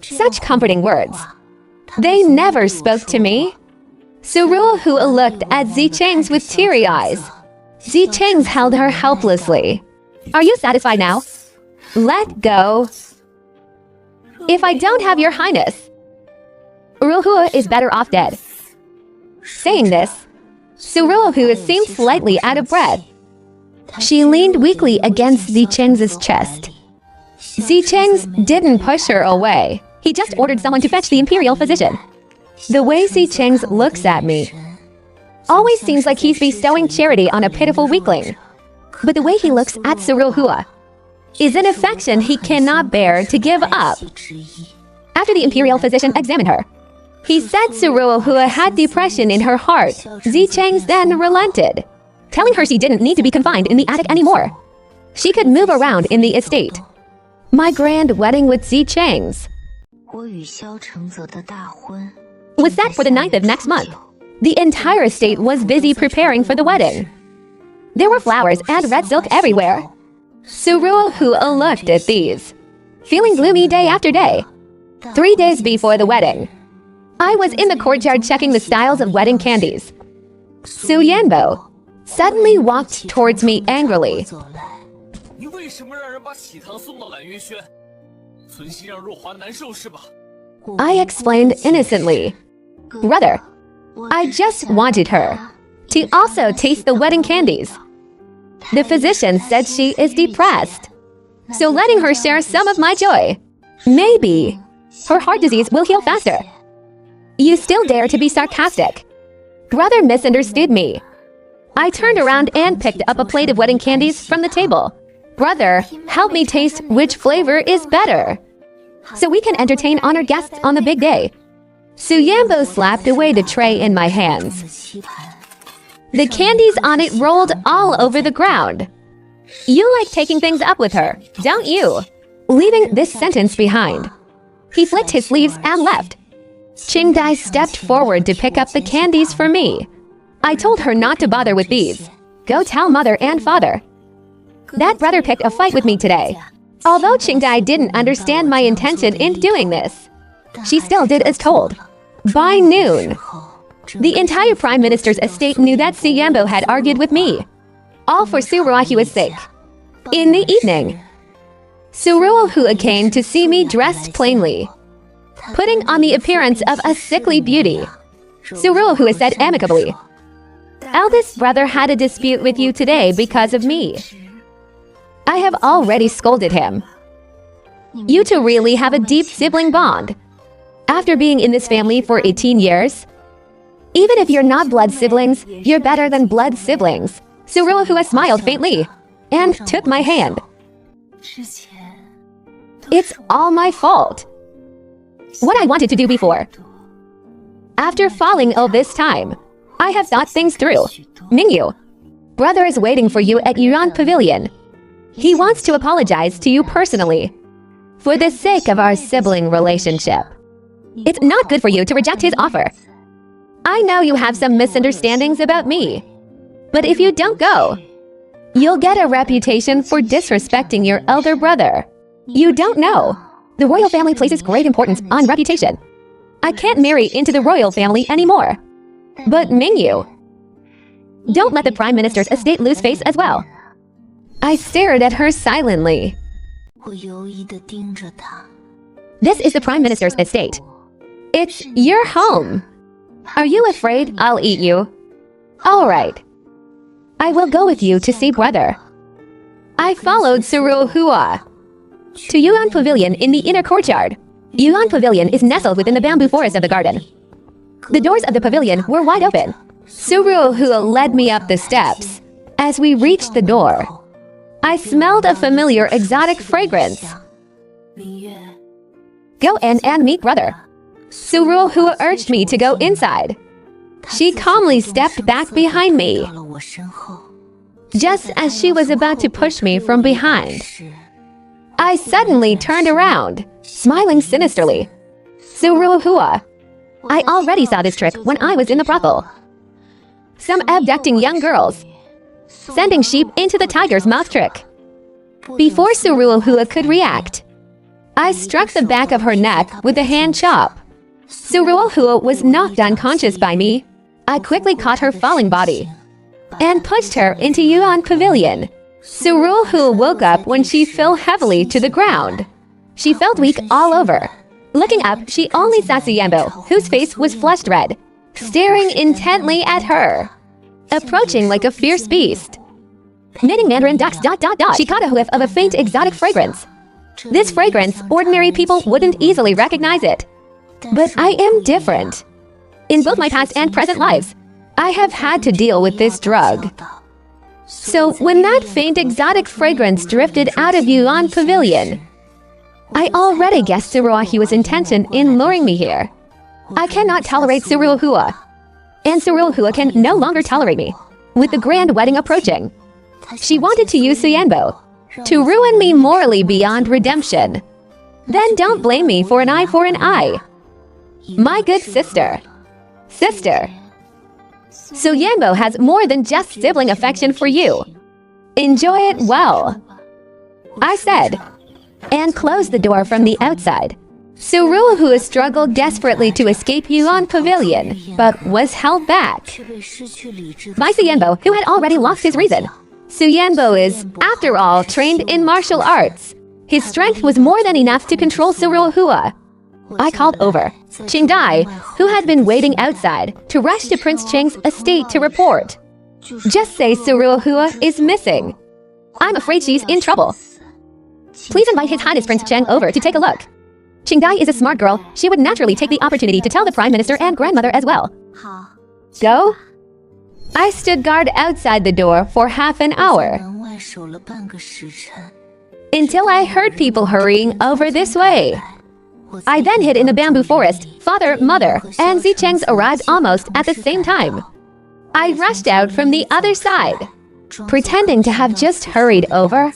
Such comforting words. They never spoke to me. Suruohua looked at Zi Cheng's with teary eyes. Zi Cheng's held her helplessly. Are you satisfied now? Let go. If I don't have your highness, Suruohua is better off dead. Saying this, Suruohua seemed slightly out of breath. She leaned weakly against Zi Cheng's chest. Zi Cheng's didn't push her away. He just ordered someone to fetch the imperial physician. The way Zi Cheng's looks at me always seems like he's bestowing charity on a pitiful weakling. But the way he looks at Suruohua is an affection he cannot bear to give up. After the imperial physician examined her, he said Suruohua had depression in her heart. Zi Cheng's then relented, telling her she didn't need to be confined in the attic anymore. She could move around in the estate. My grand wedding with Zi Cheng's was set for the 9th of next month. The entire estate was busy preparing for the wedding. There were flowers and red silk everywhere. Suruohua looked at these, feeling gloomy day after day. 3 days before the wedding, I was in the courtyard checking the styles of wedding candies. Su Yanbo suddenly walked towards me angrily. I explained innocently. Brother, I just wanted her to also taste the wedding candies. The physician said she is depressed, so letting her share some of my joy. Maybe her heart disease will heal faster. You still dare to be sarcastic. Brother misunderstood me. I turned around and picked up a plate of wedding candies from the table. Brother, help me taste which flavor is better, so we can entertain honored guests on the big day. Su Yanbo slapped away the tray in my hands. The candies on it rolled all over the ground. You like taking things up with her, don't you? Leaving this sentence behind, he flicked his sleeves and left. Qingdai stepped forward to pick up the candies for me. I told her not to bother with these. Go tell mother and father. That brother picked a fight with me today. Although Qingdai didn't understand my intention in doing this, she still did as told. By noon, the entire prime minister's estate knew that Su Yanbo had argued with me, all for Suruohua's sake. In the evening, Suruohua came to see me dressed plainly, putting on the appearance of a sickly beauty. Suruohua said amicably, "Eldest brother had a dispute with you today because of me. I have already scolded him. You two really have a deep sibling bond. After being in this family for 18 years, even if you're not blood siblings, you're better than blood siblings. Suruohua smiled faintly and took my hand. It's all my fault. What I wanted to do before. After falling ill this time, I have thought things through. Mingyu, brother is waiting for you at Yuan Pavilion. He wants to apologize to you personally. For the sake of our sibling relationship. It's not good for you to reject his offer. I know you have some misunderstandings about me. But if you don't go, you'll get a reputation for disrespecting your elder brother. You don't know. The royal family places great importance on reputation. I can't marry into the royal family anymore. But Mingyu, don't let the Prime Minister's estate lose face as well. I stared at her silently. This is the Prime Minister's estate. It's your home. Are you afraid I'll eat you? All right. I will go with you to see brother. I followed Suruohua to Yuan Pavilion in the inner courtyard. Yuan Pavilion is nestled within the bamboo forest of the garden. The doors of the pavilion were wide open. Suruohua led me up the steps. As we reached the door, I smelled a familiar exotic fragrance. Go in and meet brother. Suruohua urged me to go inside. She calmly stepped back behind me, just as she was about to push me from behind. I suddenly turned around, smiling sinisterly. Suruohua, I already saw this trick when I was in the brothel. Some abducting young girls, sending sheep into the tiger's mouth trick. Before Suruohua could react, I struck the back of her neck with a hand chop. Suruohua was knocked unconscious by me. I quickly caught her falling body and pushed her into Yuan Pavilion. Suruohua woke up when she fell heavily to the ground. She felt weak all over. Looking up, she only saw Suyenbo, whose face was flushed red, staring intently at her, approaching like a fierce beast. Knitting Mandarin ducks ... She caught a whiff of a faint exotic fragrance. This fragrance, ordinary people wouldn't easily recognize it. But I am different. In both my past and present lives, I have had to deal with this drug. So when that faint exotic fragrance drifted out of Yuan Pavilion, I already guessed Suruohua's intention in luring me here. I cannot tolerate Suruohua, and Suruohua can no longer tolerate me. With the grand wedding approaching, she wanted to use Suyenbo to ruin me morally beyond redemption. Then don't blame me for an eye for an eye. My good sister. Suyenbo has more than just sibling affection for you. Enjoy it well, I said, and closed the door from the outside. Suruohua struggled desperately to escape Yuan Pavilion, but was held back by Suyenbo, who had already lost his reason. Suyenbo is, after all, trained in martial arts. His strength was more than enough to control Suruohua. I called over Qingdai, who had been waiting outside, to rush to Prince Cheng's estate to report. Just say Suruohua is missing. I'm afraid she's in trouble. Please invite His Highness Prince Cheng over to take a look. Qingdai is a smart girl. She would naturally take the opportunity to tell the Prime Minister and grandmother as well. Go? I stood guard outside the door for half an hour, until I heard people hurrying over this way. I then hid in the bamboo forest. Father, mother, and Zichengs arrived almost at the same time. I rushed out from the other side, pretending to have just hurried over.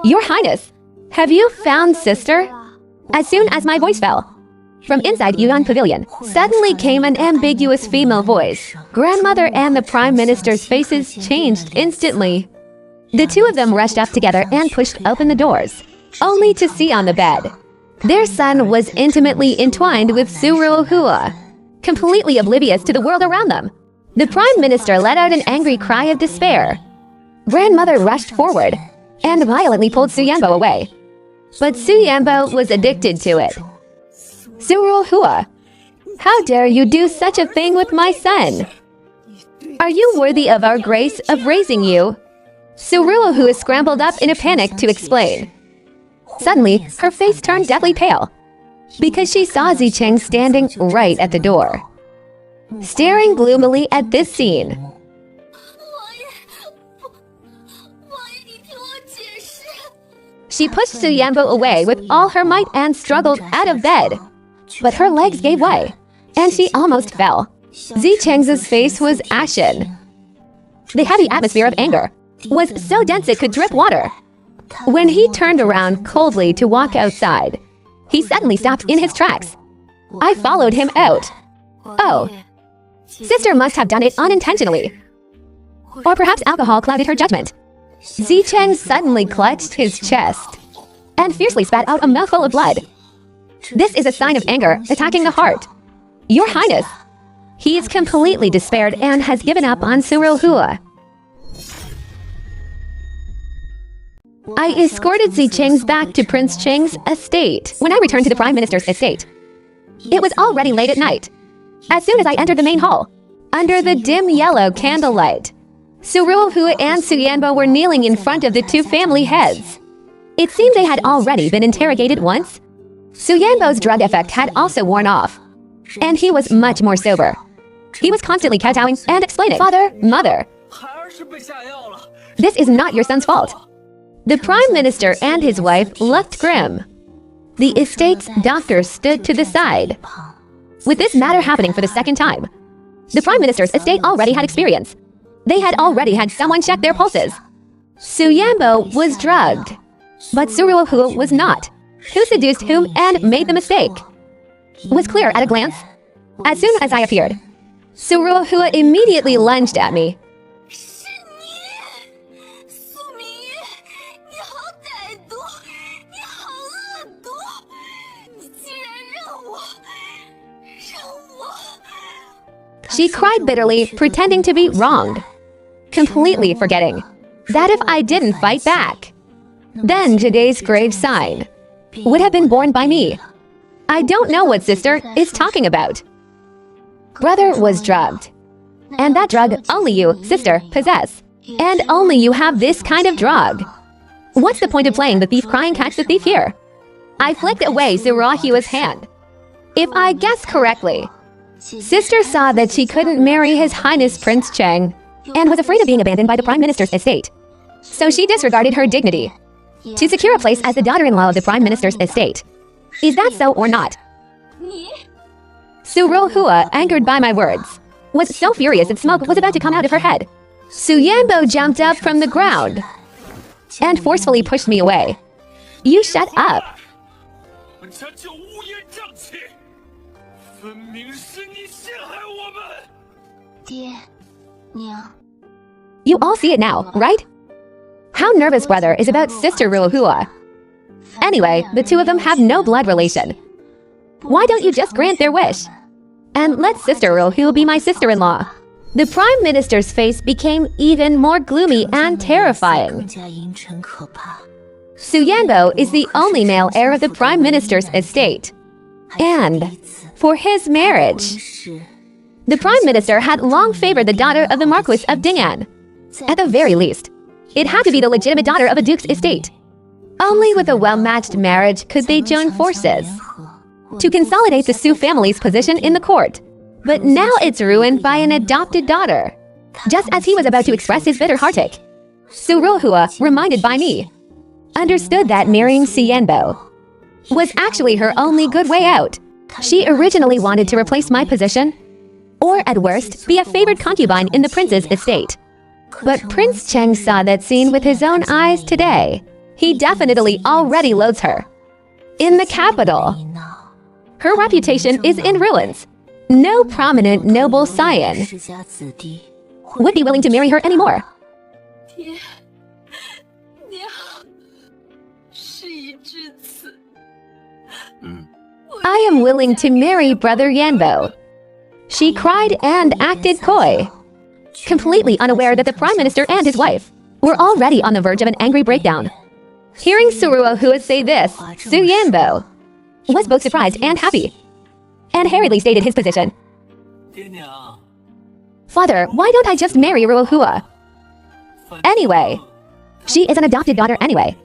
Your Highness, have you found sister? As soon as my voice fell, from inside Yuan Pavilion, suddenly came an ambiguous female voice. Grandmother and the Prime Minister's faces changed instantly. The two of them rushed up together and pushed open the doors, only to see on the bed their son was intimately entwined with Suruohua, completely oblivious to the world around them. The Prime Minister let out an angry cry of despair. Grandmother rushed forward and violently pulled Suyenbo away. But Suyenbo was addicted to it. Suruohua, how dare you do such a thing with my son? Are you worthy of our grace of raising you? Suruohua scrambled up in a panic to explain. Suddenly, her face turned deathly pale. because she saw Zicheng standing right at the door, staring gloomily at this scene. She pushed Su Yanbo away with all her might and struggled out of bed. But her legs gave way, and she almost fell. Zicheng's face was ashen. The heavy atmosphere of anger was so dense it could drip water. When he turned around coldly to walk outside, he suddenly stopped in his tracks. I followed him out. Oh, sister must have done it unintentionally. Or perhaps alcohol clouded her judgment. Zicheng suddenly clutched his chest and fiercely spat out a mouthful of blood. This is a sign of anger attacking the heart. Your Highness. He is completely despaired and has given up on Cinderella. I escorted Zicheng back to Prince Cheng's estate. When I returned to the Prime Minister's estate, it was already late at night. As soon as I entered the main hall, under the dim yellow candlelight, Cinderella and Su Yanbo were kneeling in front of the two family heads. It seemed they had already been interrogated once. Su Yanbo's drug effect had also worn off, and he was much more sober. He was constantly kowtowing and explaining, "Father, Mother, this is not your son's fault." The Prime Minister and his wife looked grim. The estate's doctor stood to the side. With this matter happening for the second time, the Prime Minister's estate already had experience. They had already had someone check their pulses. Su Yanbo was drugged, but Cinderella was not. Who seduced whom and made the mistake was clear at a glance. As soon as I appeared, Cinderella immediately lunged at me. She cried bitterly, pretending to be wronged, completely forgetting that if I didn't fight back, then today's grave sign would have been borne by me. I don't know what sister is talking about. Brother was drugged, and that drug only you, sister, possess. And only you have this kind of drug. What's the point of playing the thief crying catch the thief here? I flicked away Cinderella's hand. If I guess correctly, sister saw that she couldn't marry His Highness Prince Cheng and was afraid of being abandoned by the Prime Minister's estate. So she disregarded her dignity to secure a place as the daughter-in-law of the Prime Minister's estate. Is that so or not? Cinderella, angered by my words, was so furious that smoke was about to come out of her head. Su Yanbo jumped up from the ground and forcefully pushed me away. You shut up. You all see it now, right? How nervous brother is about sister Ruahua. Anyway, the two of them have no blood relation. Why don't you just grant their wish? And let sister Ruahua be my sister-in-law. The Prime Minister's face became even more gloomy and terrifying. Su Yanbo is the only male heir of the Prime Minister's estate. And for his marriage, the Prime Minister had long favored the daughter of the Marquis of Ding'an. At the very least, it had to be the legitimate daughter of a duke's estate. Only with a well-matched marriage could they join forces to consolidate the Su family's position in the court. But now it's ruined by an adopted daughter. Just as he was about to express his bitter heartache, Cinderella, reminded by me, understood that marrying Su Yanbo was actually her only good way out. She originally wanted to replace my position, or at worst, be a favored concubine in the prince's estate. But Prince Cheng saw that scene with his own eyes today. He definitely already loathes her. In the capital, her reputation is in ruins. No prominent noble scion would be willing to marry her anymore. I am willing to marry Brother Yanbo. She cried and acted coy, completely unaware that the Prime Minister and his wife were already on the verge of an angry breakdown. Hearing Cinderella say this, Su Yanbo was both surprised and happy, and hurriedly stated his position. Father, why don't I just marry Ruahua? Anyway, she is an adopted daughter anyway.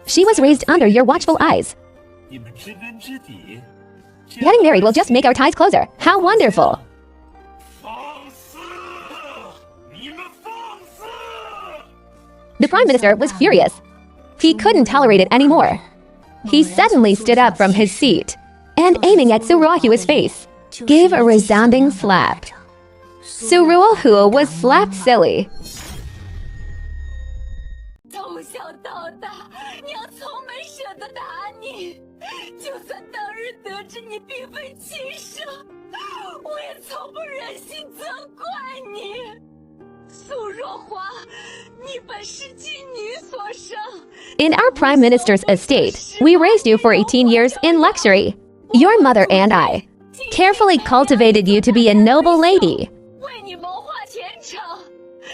She was raised under your watchful eyes. Getting married will just make our ties closer. How wonderful! The Prime Minister was furious. He couldn't tolerate it anymore. He suddenly stood up from his seat and, aiming at Su Ruohua's face, gave a resounding slap. Su Ruohua was slapped silly. In our Prime Minister's estate, we raised you for 18 years in luxury. Your mother and I carefully cultivated you to be a noble lady,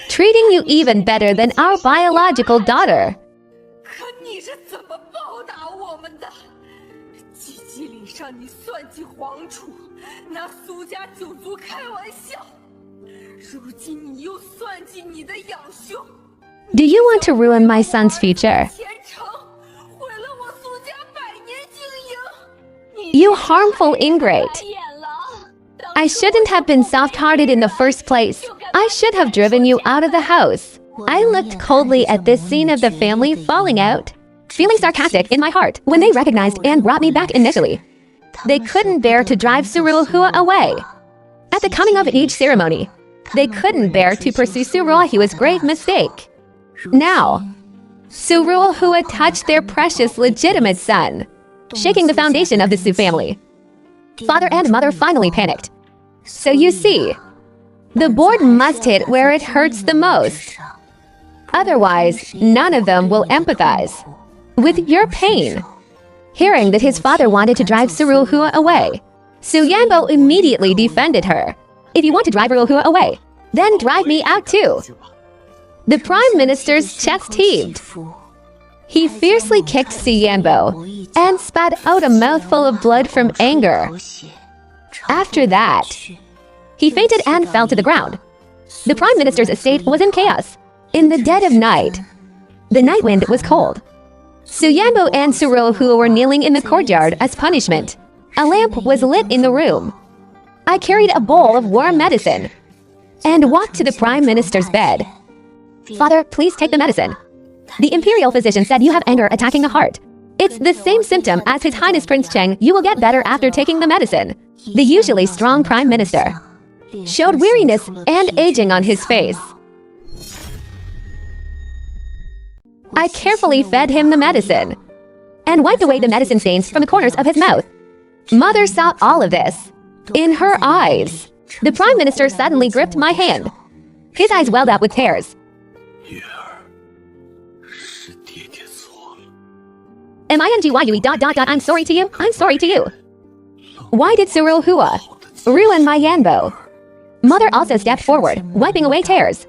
treating you even better than our biological daughter. Do you want to ruin my son's future? You harmful ingrate! I shouldn't have been soft-hearted in the first place. I should have driven you out of the house. I looked coldly at this scene of the family falling out, feeling sarcastic in my heart when they recognized and brought me back initially. They couldn't bear to drive Su Ruohua away. At the coming-of-age ceremony, they couldn't bear to pursue Su Ruohua's grave mistake. Now, Su Ruohua touched their precious legitimate son, shaking the foundation of the Su family. Father and mother finally panicked. So you see, the board must hit where it hurts the most. Otherwise, none of them will empathize with your pain. Hearing that his father wanted to drive Su Ruohua away, Su Yanbo immediately defended her. If you want to drive Ruohua away, then drive me out too. The Prime Minister's chest heaved. He fiercely kicked Su Yanbo and spat out a mouthful of blood from anger. After that, he fainted and fell to the ground. The Prime Minister's estate was in chaos. In the dead of night, the night wind was cold. Su Yanbo and Su Ruohua were kneeling in the courtyard as punishment. A lamp was lit in the room. I carried a bowl of warm medicine and walked to the Prime Minister's bed. Father, please take the medicine. The imperial physician said you have anger attacking the heart. It's the same symptom as His Highness Prince Cheng. You will get better after taking the medicine. The usually strong Prime Minister showed weariness and aging on his face. I carefully fed him the medicine and wiped away the medicine stains from the corners of his mouth. Mother saw all of this. In her eyes, the Prime Minister suddenly gripped my hand. His eyes welled up with tears. I'm sorry to you. I'm sorry to you. Why did Su Ruohua ruin my Yanbo? Mother also stepped forward, wiping away tears.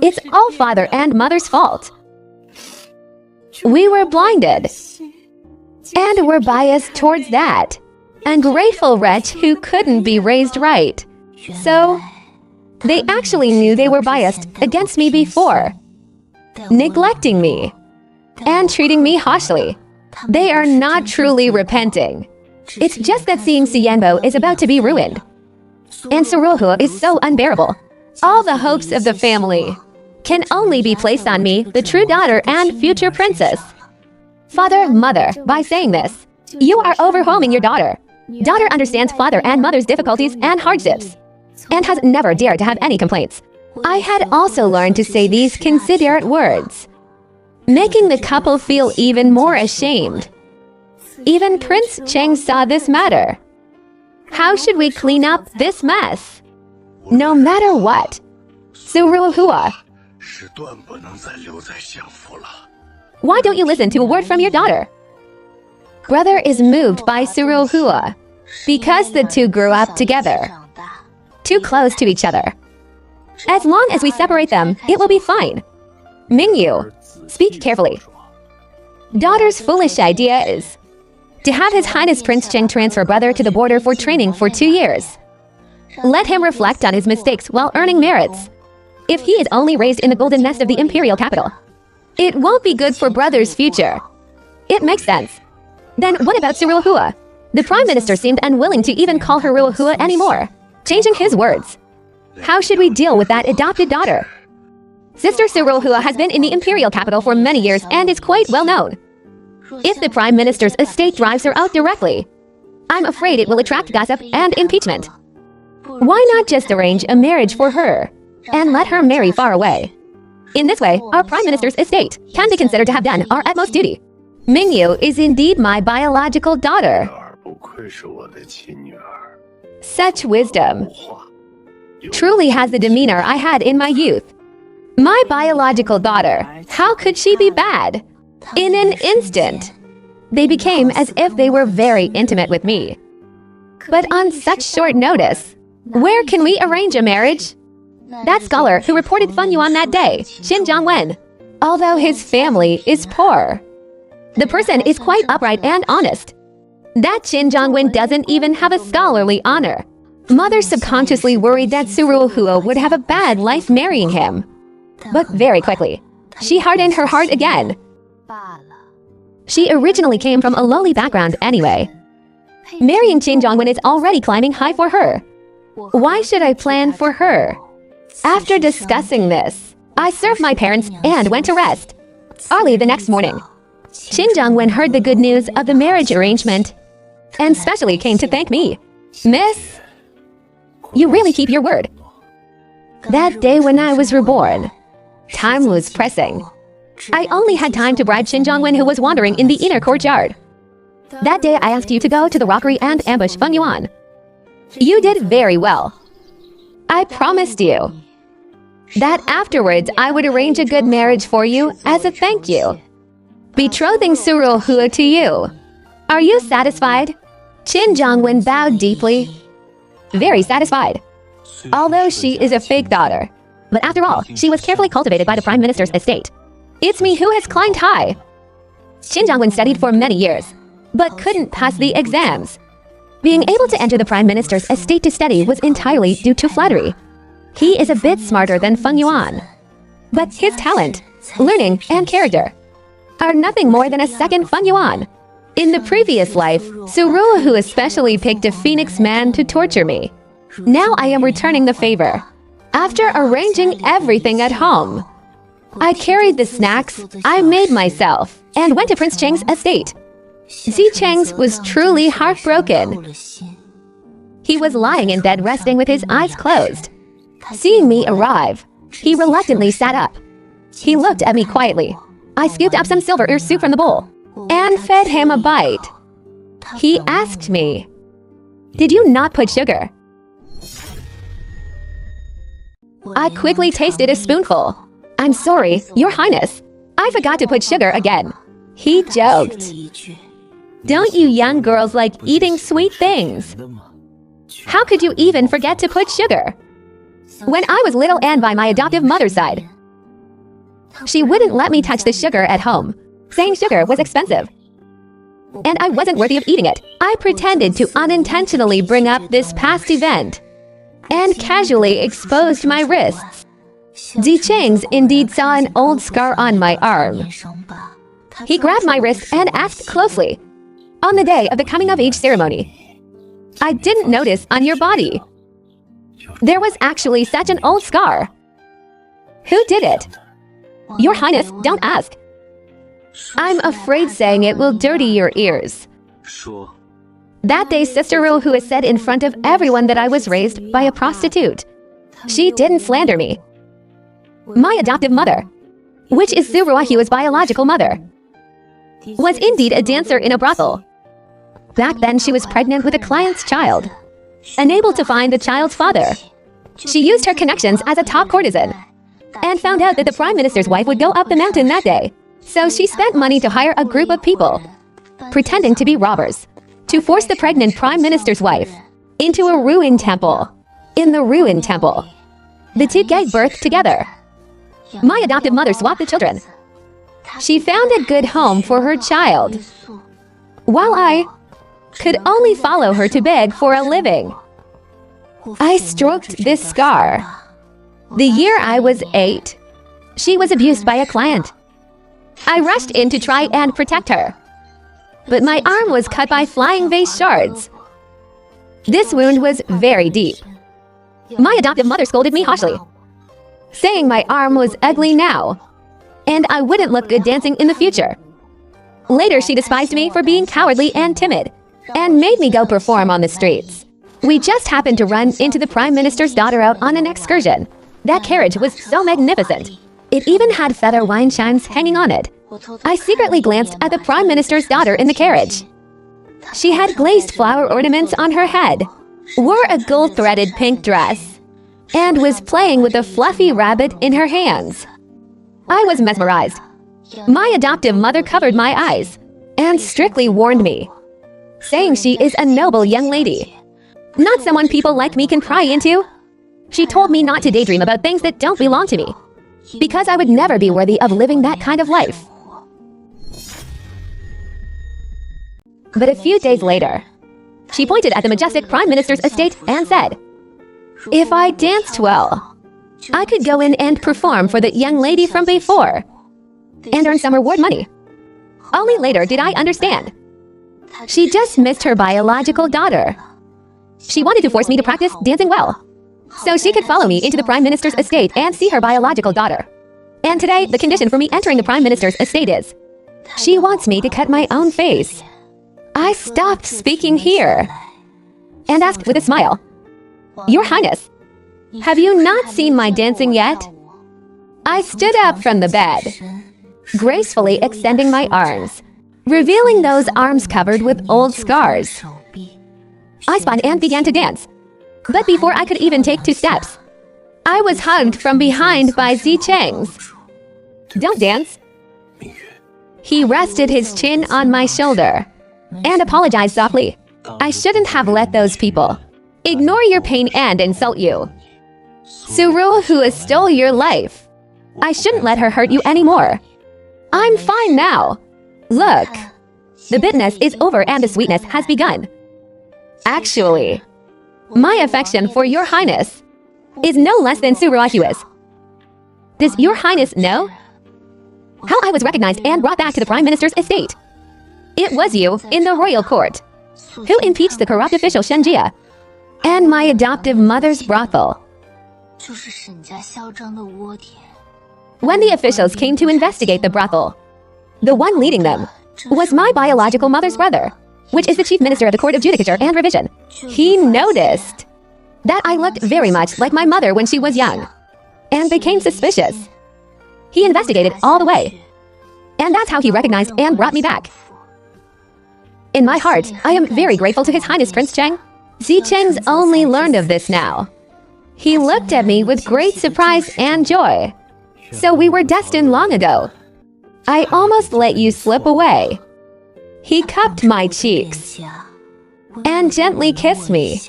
It's all father and mother's fault. We were blinded, and were biased towards that ungrateful wretch who couldn't be raised right. So, they actually knew they were biased against me before, neglecting me and treating me harshly. They are not truly repenting. It's just that seeing Su Yanbo is about to be ruined. And Su Ruohua is so unbearable. All the hopes of the family can only be placed on me, the true daughter and future princess. Father, mother, by saying this, you are overwhelming your daughter. Daughter understands father and mother's difficulties and hardships, and has never dared to have any complaints. I had also learned to say these considerate words, making the couple feel even more ashamed. Even Prince Cheng saw this matter. How should we clean up this mess? No matter what, Su Ruohua, why don't you listen to a word from your daughter? Brother is moved by Su Ruohua because the two grew up together, too close to each other. As long as we separate them, it will be fine. Mingyu, speak carefully. Daughter's foolish idea is to have His Highness Prince Cheng transfer brother to the border for training for 2 years. Let him reflect on his mistakes while earning merits. If he is only raised in the golden nest of the imperial capital, it won't be good for brother's future. It makes sense. Then what about Su Ruohua? The Prime Minister seemed unwilling to even call her Ruohua anymore, changing his words. How should we deal with that adopted daughter? Sister Su Ruohua has been in the imperial capital for many years and is quite well known. If the Prime Minister's estate drives her out directly, I'm afraid it will attract gossip and impeachment. Why not just arrange a marriage for her and let her marry far away? In this way, our Prime Minister's estate can be considered to have done our utmost duty. Mingyu is indeed my biological daughter. Such wisdom truly has the demeanor I had in my youth. My biological daughter, how could she be bad? In an instant, they became as if they were very intimate with me. But on such short notice, where can we arrange a marriage? That scholar who reported Feng Yuan that day, Qin Zhangwen, although his family is poor, the person is quite upright and honest. That Qin Zhangwen doesn't even have a scholarly honor. Mother subconsciously worried that Su Ruohua would have a bad life marrying him. But very quickly, she hardened her heart again. She originally came from a lowly background anyway. Marrying Qin Zhangwen is already climbing high for her. Why should I plan for her? After discussing this, I served my parents and went to rest. Early the next morning, Qin Zhangwen heard the good news of the marriage arrangement and specially came to thank me. Miss, you really keep your word. That day when I was reborn, time was pressing. I only had time to bribe Qin Zhangwen, who was wandering in the inner courtyard. That day I asked you to go to the rockery and ambush Feng Yuan. You did very well. I promised you that afterwards I would arrange a good marriage for you as a thank you, betrothing Su Ruohua to you. Are you satisfied? Qin Zhangwen bowed deeply. Very satisfied. Although she is a fake daughter. But after all, she was carefully cultivated by the Prime Minister's estate. It's me who has climbed high. Qin Zhangwen studied for many years, but couldn't pass the exams. Being able to enter the Prime Minister's estate to study was entirely due to flattery. He is a bit smarter than Feng Yuan. But his talent, learning, and character are nothing more than a second Feng Yuan. In the previous life, Su Ruohua especially picked a phoenix man to torture me. Now I am returning the favor. After arranging everything at home, I carried the snacks I made myself and went to Prince Cheng's estate. Zi Cheng's was truly heartbroken. He was lying in bed resting with his eyes closed. Seeing me arrive, he reluctantly sat up. He looked at me quietly. I scooped up some silver ear soup from the bowl and fed him a bite. He asked me, "Did you not put sugar?" I quickly tasted a spoonful. "I'm sorry, Your Highness. I forgot to put sugar again." He joked. Don't you young girls like eating sweet things? How could you even forget to put sugar? When I was little and by my adoptive mother's side, she wouldn't let me touch the sugar at home, saying sugar was expensive. And I wasn't worthy of eating it. I pretended to unintentionally bring up this past event and casually exposed my wrists. Zi Cheng's indeed saw an old scar on my arm. He grabbed my wrist and asked closely, "On the day of the coming-of-age ceremony, I didn't notice on your body. There was actually such an old scar. Who did it?" "Your Highness, don't ask. I'm afraid saying it will dirty your ears." That day, Sister Ruohua said in front of everyone that I was raised by a prostitute. She didn't slander me. My adoptive mother, which is Su Ruohua's biological mother, was indeed a dancer in a brothel. Back then, she was pregnant with a client's child. Unable to find the child's father, she used her connections as a top courtesan and found out that the Prime Minister's wife would go up the mountain that day. So she spent money to hire a group of people, pretending to be robbers, to force the pregnant Prime Minister's wife into a ruined temple. In the ruined temple, the two gave birth together. My adoptive mother swapped the children. She found a good home for her child, while I could only follow her to beg for a living. I stroked this scar. The year I was 8, she was abused by a client. I rushed in to try and protect her. but my arm was cut by flying vase shards. This wound was very deep. My adoptive mother scolded me harshly, saying my arm was ugly now, and I wouldn't look good dancing in the future. Later, she despised me for being cowardly and timid, and made me go perform on the streets. We just happened to run into the Prime Minister's daughter out on an excursion. That carriage was so magnificent. It even had feather wine chimes hanging on it. I secretly glanced at the Prime Minister's daughter in the carriage. She had glazed flower ornaments on her head, wore a gold-threaded pink dress, and was playing with a fluffy rabbit in her hands. I was mesmerized. My adoptive mother covered my eyes and strictly warned me, saying she is a noble young lady, not someone people like me can pry into. She told me not to daydream about things that don't belong to me, because I would never be worthy of living that kind of life. But a few days later, she pointed at the majestic Prime Minister's estate and said, "If I danced well, I could go in and perform for the young lady from before and earn some reward money." Only later did I understand. She just missed her biological daughter. She wanted to force me to practice dancing well, so she could follow me into the Prime Minister's estate and see her biological daughter. And today, the condition for me entering the Prime Minister's estate is, she wants me to cut my own face. I stopped speaking here and asked with a smile, "Your Highness, have you not seen my dancing yet?" I stood up from the bed, gracefully extending my arms, revealing those arms covered with old scars. I spun and began to dance, but before I could even take 2 steps, I was hugged from behind by Zicheng's. "Don't dance." He rested his chin on my shoulder and apologized softly. "I shouldn't have let those people ignore your pain and insult you. Suru, who has stole your life, I shouldn't let her hurt you anymore. I'm fine now. Look, the bitterness is over and the sweetness has begun. Actually, my affection for your Highness is no less than Suruahua's. Does your Highness know how I was recognized and brought back to the Prime Minister's estate? It was you in the royal court who impeached the corrupt official Shenjia and my adoptive mother's brothel. When the officials came to investigate the brothel, the one leading them was my biological mother's brother, which is the chief minister of the Court of Judicature and Revision. He noticed that I looked very much like my mother when she was young, and became suspicious. He investigated all the way, and that's how he recognized and brought me back. In my heart, I am very grateful to His Highness Prince Cheng. Zicheng's only learned of this now. He looked at me with great surprise and joy. So we were destined long ago. I almost let you slip away. He cupped my cheeks and gently kissed me.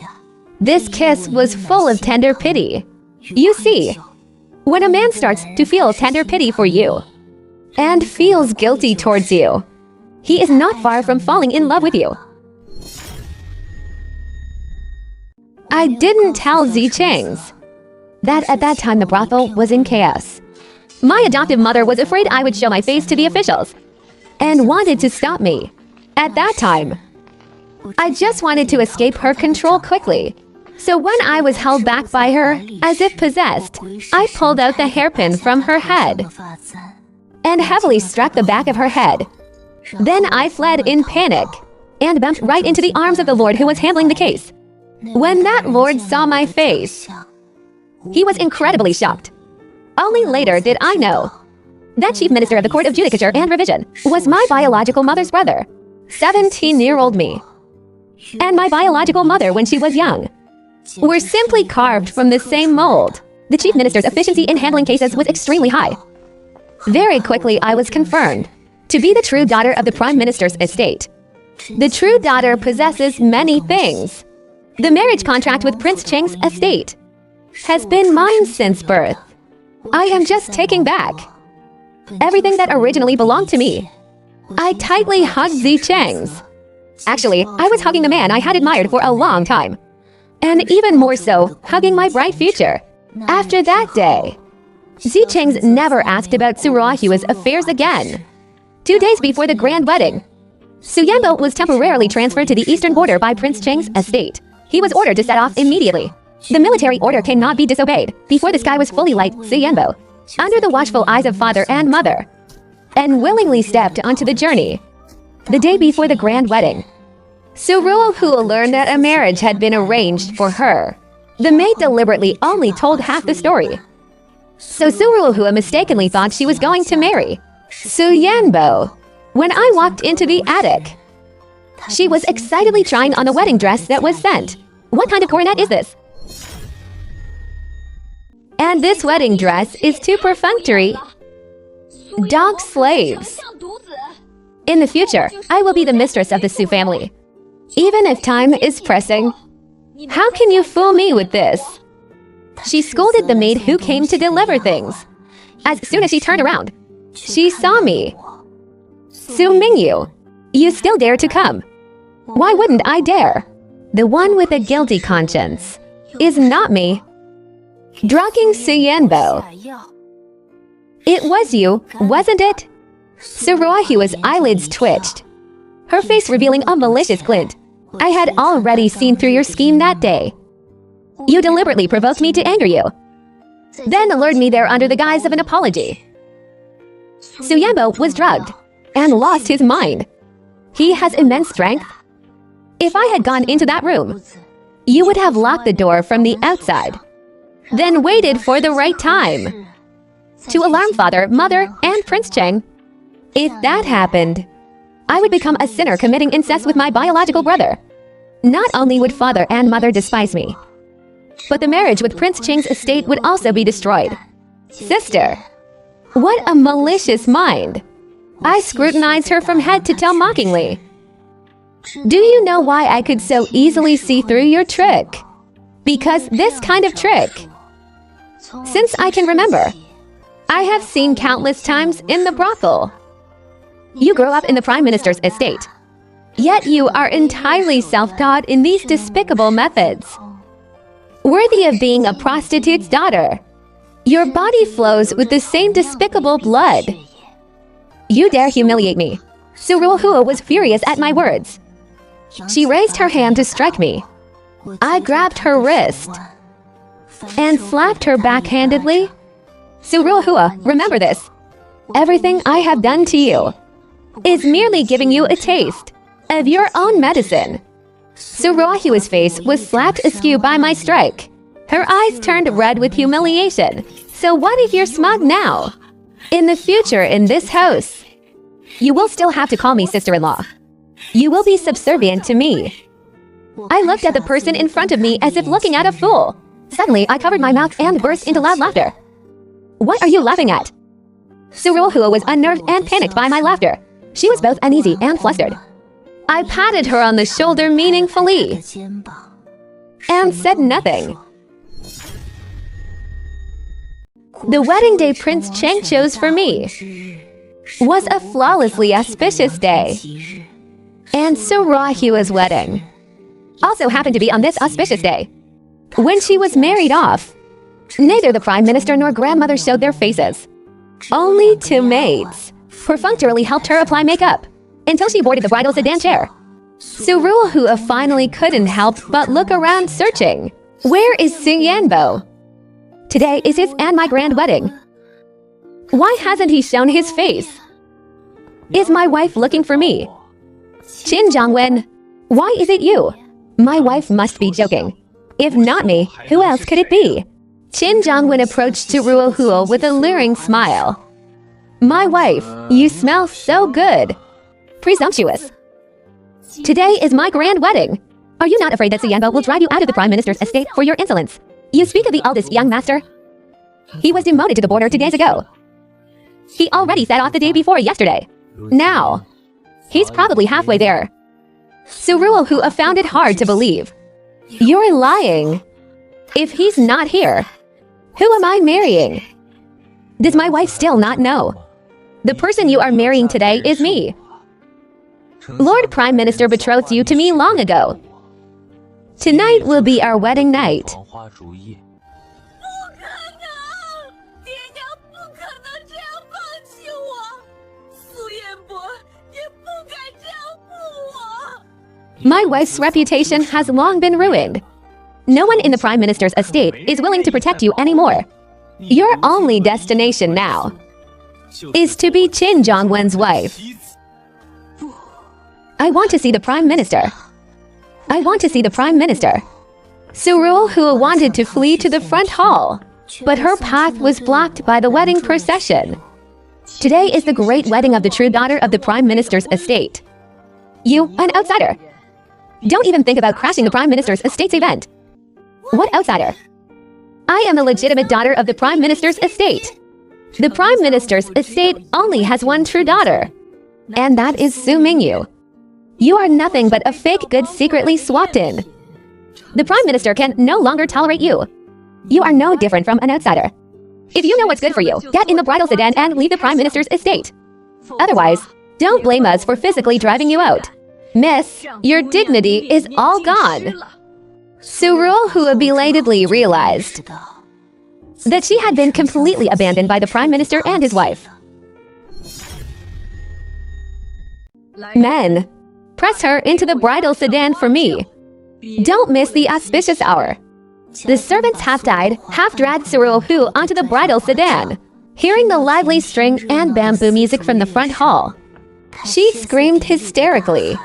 This kiss was full of tender pity. You see, when a man starts to feel tender pity for you and feels guilty towards you, he is not far from falling in love with you. I didn't tell Zicheng's that at that time the brothel was in chaos. My adoptive mother was afraid I would show my face to the officials and wanted to stop me. At that time, I just wanted to escape her control quickly. So when I was held back by her, as if possessed, I pulled out the hairpin from her head and heavily struck the back of her head. Then I fled in panic and bumped right into the arms of the lord who was handling the case. When that lord saw my face, he was incredibly shocked. Only later did I know that chief minister of the Court of Judicature and Revision was my biological mother's brother, 17-year-old me, and my biological mother when she was young were simply carved from the same mold. The chief minister's efficiency in handling cases was extremely high. Very quickly, I was confirmed to be the true daughter of the Prime Minister's estate. The true daughter possesses many things. The marriage contract with Prince Cheng's estate has been mine since birth. I am just taking back everything that originally belonged to me. I tightly hugged Zicheng's. Actually, I was hugging the man I had admired for a long time, and even more so, hugging my bright future. After that day, Zicheng's never asked about Suruahua's affairs again. 2 days before the grand wedding, Su Yanbo was temporarily transferred to the eastern border by Prince Cheng's estate. He was ordered to set off immediately. The military order cannot be disobeyed before the sky was fully light. Su Yanbo, under the watchful eyes of father and mother, and willingly stepped onto the journey. The day before the grand wedding, Su Ruohu learned that a marriage had been arranged for her. The maid deliberately only told half the story. So Su Ruohu mistakenly thought she was going to marry Su Yanbo. When I walked into the attic, she was excitedly trying on a wedding dress that was sent. What kind of coronet is this? And this wedding dress is too perfunctory. Dog slaves. In the future, I will be the mistress of the Su family. Even if time is pressing. How can you fool me with this? She scolded the maid who came to deliver things. As soon as she turned around, she saw me. Su Mingyu, you still dare to come? Why wouldn't I dare? The one with a guilty conscience is not me. Drugging Su Yanbo. It was you, wasn't it? Su Ruohu's eyelids twitched, her face revealing a malicious glint. I had already seen through your scheme that day. You deliberately provoked me to anger you, then lured me there under the guise of an apology. Su Yanbo was drugged and lost his mind. He has immense strength. If I had gone into that room, you would have locked the door from the outside, then waited for the right time to alarm father, mother, and Prince Cheng. If that happened, I would become a sinner committing incest with my biological brother. Not only would father and mother despise me, but the marriage with Prince Cheng's estate would also be destroyed. Sister, what a malicious mind. I scrutinized her from head to toe mockingly. Do you know why I could so easily see through your trick? Because this kind of trick, since I can remember, I have seen countless times in the brothel. You grew up in the Prime Minister's estate, yet you are entirely self-taught in these despicable methods. Worthy of being a prostitute's daughter, your body flows with the same despicable blood. You dare humiliate me. Su Ruohu was furious at my words. She raised her hand to strike me. I grabbed her wrist and slapped her backhandedly. Su Ruohu, remember this. Everything I have done to you is merely giving you a taste of your own medicine. Su Ruohu's face was slapped askew by my strike. Her eyes turned red with humiliation. So what if you're smug now? In the future, in this house, you will still have to call me sister-in-law. You will be subservient to me. I looked at the person in front of me as if looking at a fool. Suddenly, I covered my mouth and burst into loud laughter. What are you laughing at? Su Ruohu was unnerved and panicked by my laughter. She was both uneasy and flustered. I patted her on the shoulder meaningfully and said nothing. The wedding day Prince Cheng chose for me was a flawlessly auspicious day. And Su Ruohu's wedding also happened to be on this auspicious day. When she was married off, neither the Prime Minister nor grandmother showed their faces. Only two maids perfunctorily helped her apply makeup until she boarded the bridal sedan chair. Su Ruohu finally couldn't help but look around searching. Where is Su Yanbo? Today is his and my grand wedding. Why hasn't he shown his face? Is my wife looking for me? Qin Zhangwen, why is it you? My wife must be joking. If not me, who else could it be? Qin Zhangwen approached to Ruohu with a leering smile. My wife, you smell so good. Presumptuous. Today is my grand wedding. Are you not afraid that Su Yanbo will drive you out of the Prime Minister's estate for your insolence? You speak of the eldest young master. He was demoted to the border 2 days ago. He already set off the day before yesterday. Now, he's probably halfway there. Su Ruohu found it hard to believe. You're lying. If he's not here, who am I marrying? Does my wife still not know? The person you are marrying today is me. Lord Prime Minister betrothed you to me long ago. Tonight will be our wedding night. My wife's reputation has long been ruined. No one in the Prime Minister's estate is willing to protect you anymore. Your only destination now is to be Qin Zhongwen's wife. I want to see the Prime Minister. I want to see the Prime Minister. Surul Hu wanted to flee to the front hall, but her path was blocked by the wedding procession. Today is the great wedding of the true daughter of the Prime Minister's estate. You, an outsider. Don't even think about crashing the Prime Minister's estate's event. What outsider? I am the legitimate daughter of the Prime Minister's estate. The Prime Minister's estate only has one true daughter, and that is Su Mingyu. You are nothing but a fake good secretly swapped in. The Prime Minister can no longer tolerate you. You are no different from an outsider. If you know what's good for you, get in the bridal sedan and leave the Prime Minister's estate. Otherwise, don't blame us for physically driving you out. Miss, your dignity is all gone. Surul Hu belatedly realized that she had been completely abandoned by the Prime Minister and his wife. Men, press her into the bridal sedan for me. Don't miss the auspicious hour. The servants half-died, half-dragged Surul Hu onto the bridal sedan. Hearing the lively string and bamboo music from the front hall, she screamed hysterically.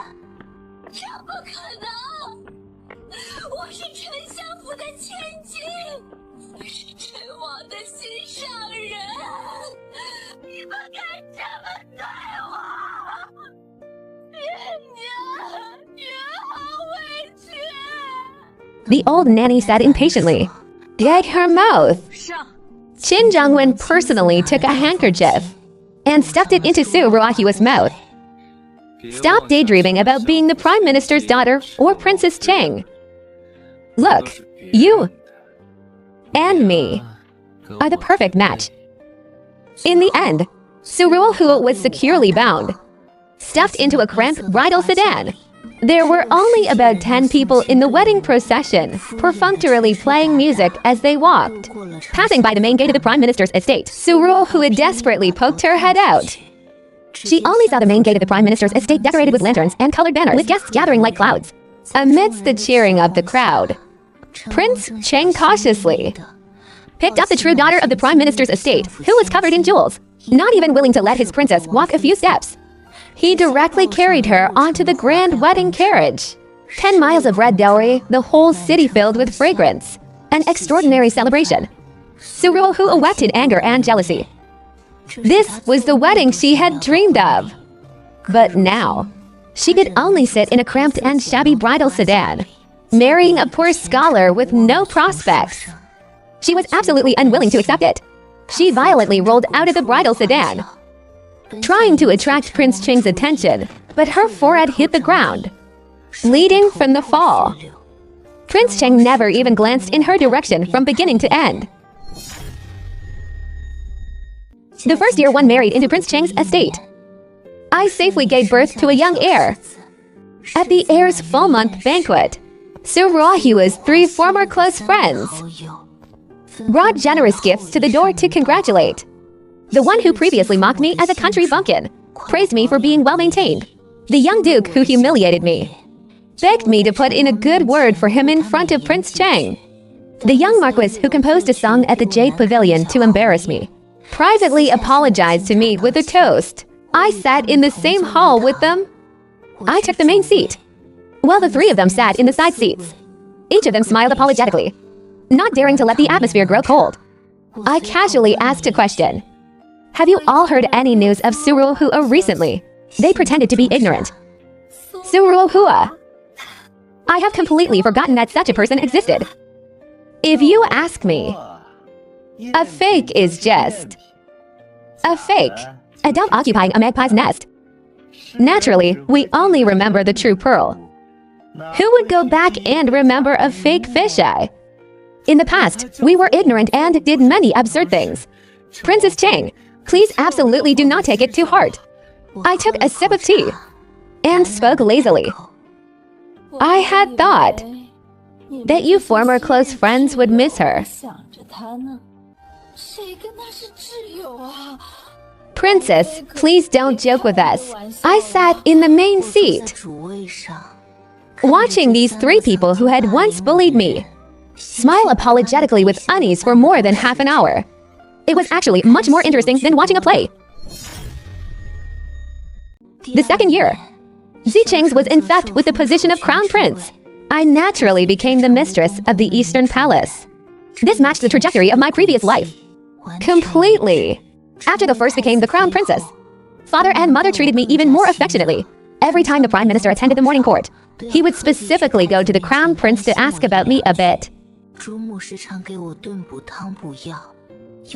The old nanny said impatiently, "Gag her mouth." Qin Zhongwen personally took a handkerchief and stuffed it into Su Ruahua's mouth. Stop daydreaming about being the Prime Minister's daughter or Princess Cheng. Look, you and me are the perfect match. In the end, Surul Hu was securely bound, stuffed into a cramped bridal sedan. There were only about 10 people in the wedding procession, perfunctorily playing music as they walked. Passing by the main gate of the Prime Minister's estate, Surul Hu desperately poked her head out. She only saw the main gate of the Prime Minister's estate decorated with lanterns and colored banners, with guests gathering like clouds. Amidst the cheering of the crowd, Prince Cheng cautiously picked up the true daughter of the Prime Minister's estate, who was covered in jewels. Not even willing to let his princess walk a few steps, he directly carried her onto the grand wedding carriage. 10 miles of red dowry, the whole city filled with fragrance. An extraordinary celebration. Surul Hu wept in anger and jealousy. This was the wedding she had dreamed of. But now, she could only sit in a cramped and shabby bridal sedan, marrying a poor scholar with no prospects. She was absolutely unwilling to accept it. She violently rolled out of the bridal sedan, trying to attract Prince Cheng's attention, but her forehead hit the ground, bleeding from the fall. Prince Cheng never even glanced in her direction from beginning to end. The first year one married into Prince Cheng's estate, I safely gave birth to a young heir. At the heir's full-month banquet, Su Ruahua's 3 former close friends brought generous gifts to the door to congratulate. The one who previously mocked me as a country bumpkin praised me for being well-maintained. The young duke who humiliated me begged me to put in a good word for him in front of Prince Cheng. The young marquis who composed a song at the Jade Pavilion to embarrass me privately apologized to me with a toast. I sat in the same hall with them. I took the main seat, while the 3 of them sat in the side seats. Each of them smiled apologetically, not daring to let the atmosphere grow cold. I casually asked a question. Have you all heard any news of Surul Hu recently? They pretended to be ignorant. Surul Hu. I have completely forgotten that such a person existed. If you ask me, a fake is just a fake. A dove occupying a magpie's nest. Naturally, we only remember the true pearl. Who would go back and remember a fake fisheye? In the past, we were ignorant and did many absurd things. Princess Cheng, please absolutely do not take it to heart. I took a sip of tea and spoke lazily. I had thought that you former close friends would miss her. Princess, please don't joke with us. I sat in the main seat. Watching these three people who had once bullied me smile apologetically with unease for more than half an hour. It was actually much more interesting than watching a play. The second year, Zicheng's was in theft with the position of crown prince. I naturally became the mistress of the Eastern Palace. This matched the trajectory of my previous life completely. After the first became the crown princess, father and mother treated me even more affectionately. Every time the prime minister attended the morning court, he would specifically go to the crown prince to ask about me a bit,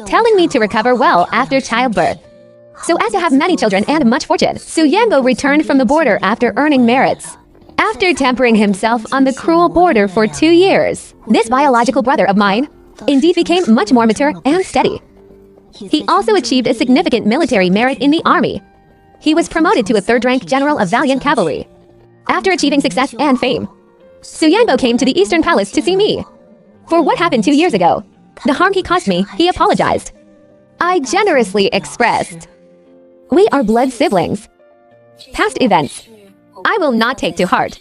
telling me to recover well after childbirth, so as to have many children and much fortune. Su Yanbo returned from the border after earning merits, after tempering himself on the cruel border for 2 years. This biological brother of mine indeed became much more mature and steady. He also achieved a significant military merit in the army. He was promoted to a third-rank general of valiant cavalry. After achieving success and fame, Su Yanbo came to the Eastern Palace to see me. For what happened 2 years ago, the harm he caused me, he apologized. I generously expressed, "We are blood siblings. Past events, I will not take to heart.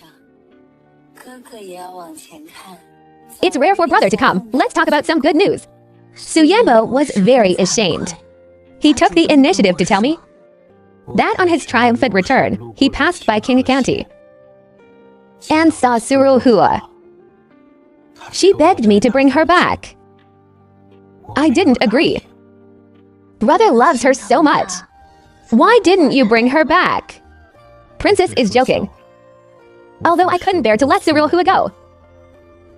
It's rare for brother to come. Let's talk about some good news." Su Yanbo was very ashamed. He took the initiative to tell me that on his triumphant return, he passed by King County and saw Suruhua. She begged me to bring her back. I didn't agree. Brother loves her so much. Why didn't you bring her back? Princess is joking. Although I couldn't bear to let Suruhua go.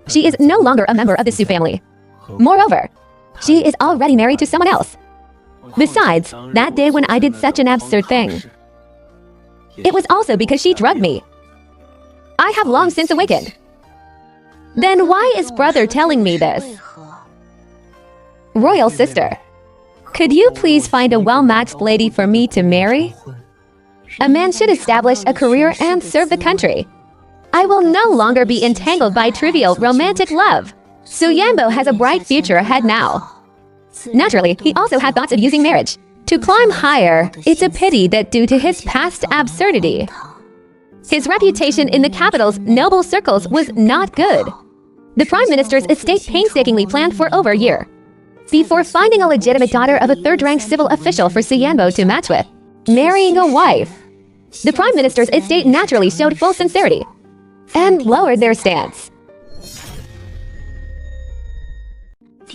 She is no longer a member of the Su family. Moreover, she is already married to someone else. Besides, that day when I did such an absurd thing, it was also because she drugged me. I have long since awakened. Then why is brother telling me this? Royal sister, could you please find a well-matched lady for me to marry? A man should establish a career and serve the country. I will no longer be entangled by trivial romantic love. Su Yanbo has a bright future ahead now. Naturally, he also had thoughts of using marriage to climb higher. It's a pity that due to his past absurdity, his reputation in the capital's noble circles was not good. The prime minister's estate painstakingly planned for over a year before finding a legitimate daughter of a third-rank civil official for Su Yanbo to match with, marrying a wife. The prime minister's estate naturally showed full sincerity and lowered their stance.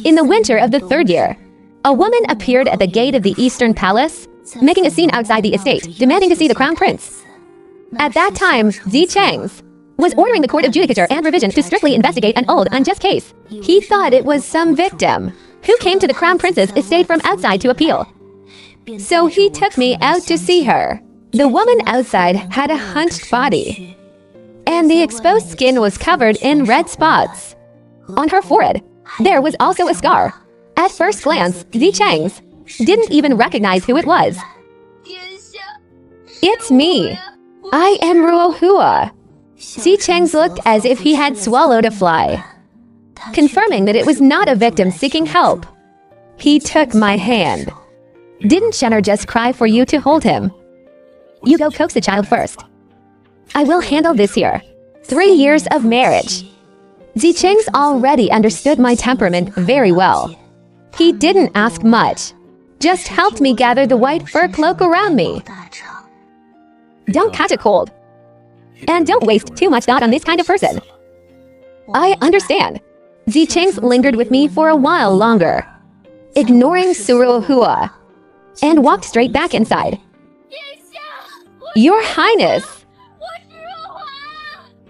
In the winter of the third year, a woman appeared at the gate of the Eastern Palace, making a scene outside the estate, demanding to see the crown prince. At that time, Zicheng's was ordering the court of judicature and revision to strictly investigate an old, unjust case. He thought it was some victim who came to the crown prince's estate from outside to appeal. So he took me out to see her. The woman outside had a hunched body, and the exposed skin was covered in red spots. On her forehead, there was also a scar. At first glance, Zicheng's didn't even recognize who it was. It's me. I am Ruohua. Zicheng's looked as if he had swallowed a fly, confirming that it was not a victim seeking help. He took my hand. Didn't Shenner just cry for you to hold him? You go coax the child first. I will handle this here. 3 years of marriage. Zicheng's already understood my temperament very well. He didn't ask much, just helped me gather the white fur cloak around me. Don't catch a cold. And don't waste too much thought on this kind of person. I understand. Zicheng's lingered with me for a while longer, ignoring Suruhua, and walked straight back inside. Your Highness!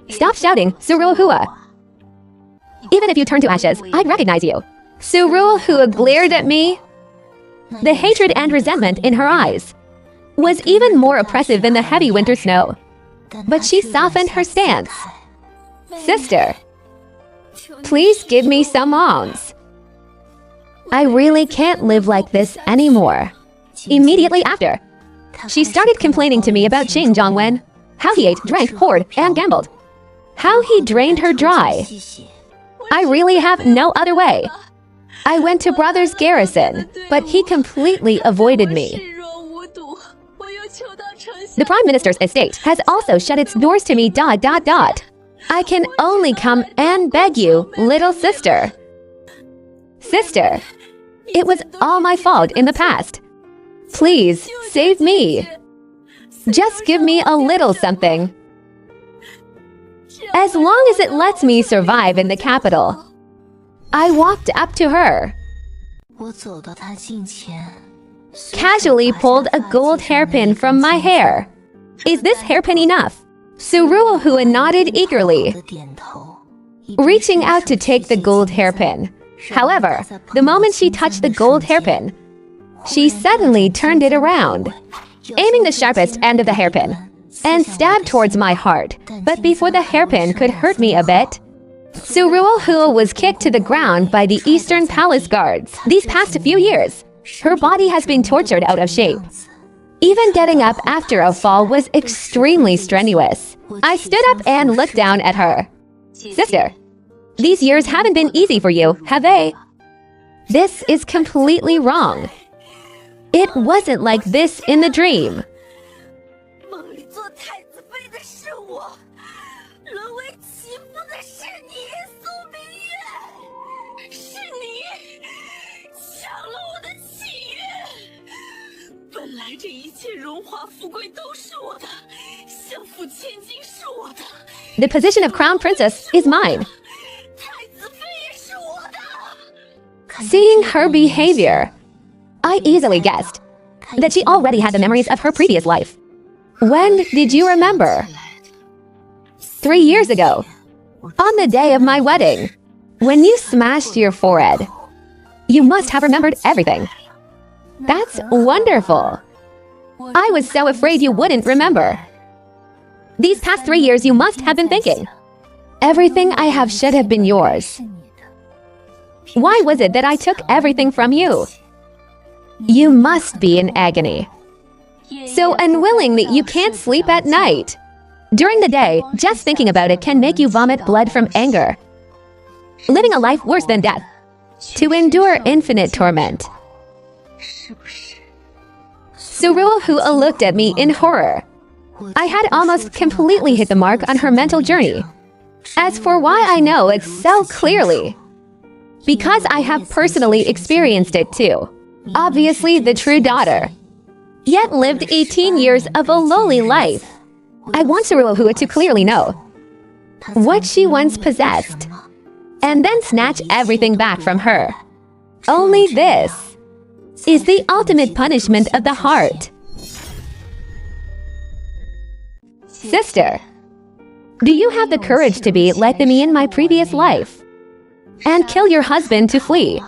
Stop shouting, Suruhua. Even if you turn to ashes, I'd recognize you. Suruhua glared at me. The hatred and resentment in her eyes was even more oppressive than the heavy winter snow. But she softened her stance. Sister, please give me some alms. I really can't live like this anymore. Immediately after, she started complaining to me about Qing Zhongwen, how he ate, drank, whored, and gambled. How he drained her dry. I really have no other way. I went to brother's garrison, but he completely avoided me. The prime minister's estate has also shut its doors to me. I can only come and beg you, little sister. Sister, it was all my fault in the past. Please, save me. Just give me a little something. As long as it lets me survive in the capital. I walked up to her, casually pulled a gold hairpin from my hair. Is this hairpin enough? Suruohua nodded eagerly, reaching out to take the gold hairpin. However, the moment she touched the gold hairpin, she suddenly turned it around, aiming the sharpest end of the hairpin, and stabbed towards my heart. But before the hairpin could hurt me a bit, Suruohua was kicked to the ground by the Eastern Palace guards. These past few years, her body has been tortured out of shape. Even getting up after a fall was extremely strenuous. I stood up and looked down at her. Sister, these years haven't been easy for you, have they? This is completely wrong. It wasn't like this in the dream. The position of crown princess is mine. Seeing her behavior, I easily guessed that she already had the memories of her previous life. When did you remember? 3 years ago, on the day of my wedding, when you smashed your forehead. You must have remembered everything. That's wonderful. I was so afraid you wouldn't remember. These past 3 years you must have been thinking, everything I have should have been yours. Why was it that I took everything from you? You must be in agony. So unwilling that you can't sleep at night. During the day, just thinking about it can make you vomit blood from anger. Living a life worse than death. To endure infinite torment. Suruohua looked at me in horror. I had almost completely hit the mark on her mental journey. As for why I know it so clearly, because I have personally experienced it too. Obviously the true daughter, yet lived 18 years of a lowly life. I want Suruohua to clearly know what she once possessed, and then snatch everything back from her. Only this is the ultimate punishment of the heart. Sister, do you have the courage to be like me in my previous life and kill your husband to flee?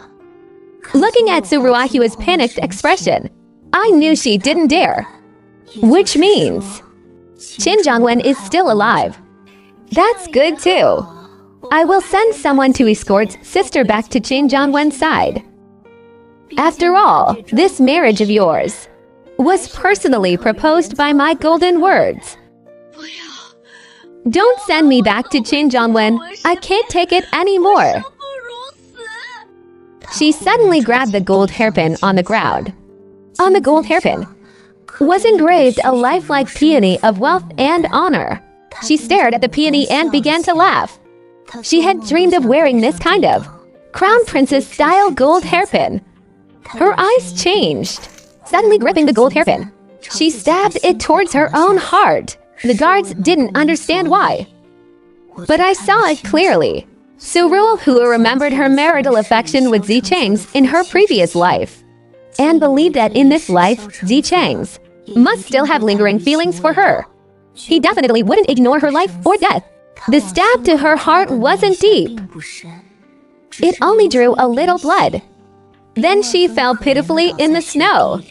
Looking at Suruohua's panicked expression, I knew she didn't dare. Which means Qin Zhongwen is still alive. That's good too. I will send someone to escort sister back to Qin Zhongwen's side. After all, this marriage of yours was personally proposed by my golden words. Don't send me back to Qin Zhongwen. I can't take it anymore. She suddenly grabbed the gold hairpin on the ground. On the gold hairpin was engraved a lifelike peony of wealth and honor. She stared at the peony and began to laugh. She had dreamed of wearing this kind of crown princess-style gold hairpin. Her eyes changed, suddenly gripping the gold hairpin. She stabbed it towards her own heart. The guards didn't understand why, but I saw it clearly. Suruohua remembered her marital affection with Zicheng's in her previous life, and believed that in this life, Zicheng's must still have lingering feelings for her. He definitely wouldn't ignore her life or death. The stab to her heart wasn't deep. It only drew a little blood. Then she fell pitifully in the snow,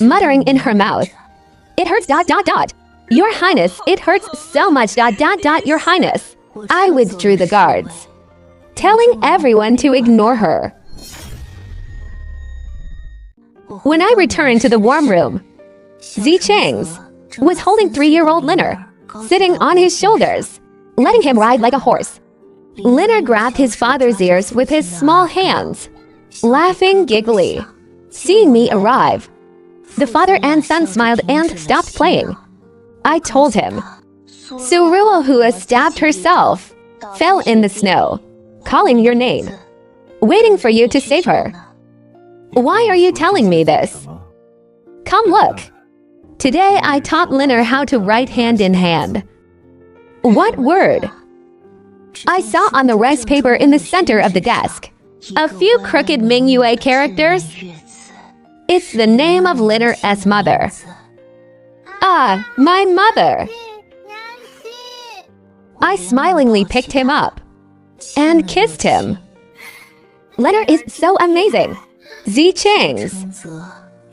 muttering in her mouth, "It hurts, ... Your Highness, it hurts so much ... Your Highness." I withdrew the guards, telling everyone to ignore her. When I returned to the warm room, Zicheng's was holding 3-year-old Liner, sitting on his shoulders, letting him ride like a horse. Liner grabbed his father's ears with his small hands, laughing giggly. Seeing me arrive, the father and son smiled and stopped playing. I told him, Suruohua stabbed herself, fell in the snow, calling your name, waiting for you to save her. Why are you telling me this? Come look. Today I taught Linner how to write hand in hand. What word? I saw on the rice paper in the center of the desk a few crooked Mingyue characters. It's the name of Linner's mother. Ah, my mother! I smilingly picked him up and kissed him. Linner is so amazing. Zicheng's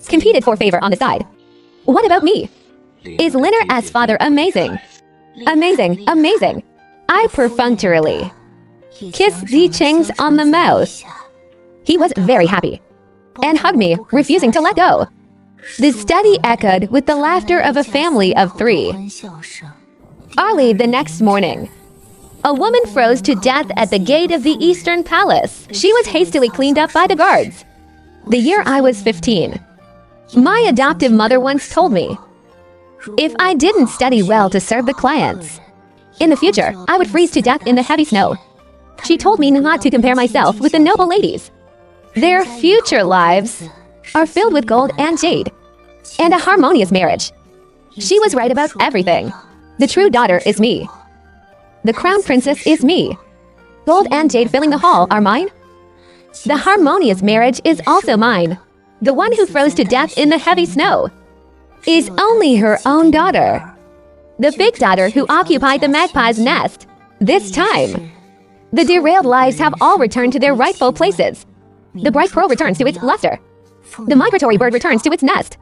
competed for favor on the side. What about me? Is Linner's father amazing? Amazing, amazing. I perfunctorily kissed Zicheng's on the mouth. He was very happy and hugged me, refusing to let go. The study echoed with the laughter of a family of 3. Early the next morning, a woman froze to death at the gate of the Eastern Palace. She was hastily cleaned up by the guards. The year I was 15. My adoptive mother once told me, if I didn't study well to serve the clients, in the future, I would freeze to death in the heavy snow. She told me not to compare myself with the noble ladies. Their future lives are filled with gold and jade, and a harmonious marriage. She was right about everything. The true daughter is me. The crown princess is me. Gold and jade filling the hall are mine. The harmonious marriage is also mine. The one who froze to death in the heavy snow is only her own daughter. The big daughter who occupied the magpie's nest. This time, the derailed lives have all returned to their rightful places. The bright pearl returns to its luster. The migratory bird returns to its nest.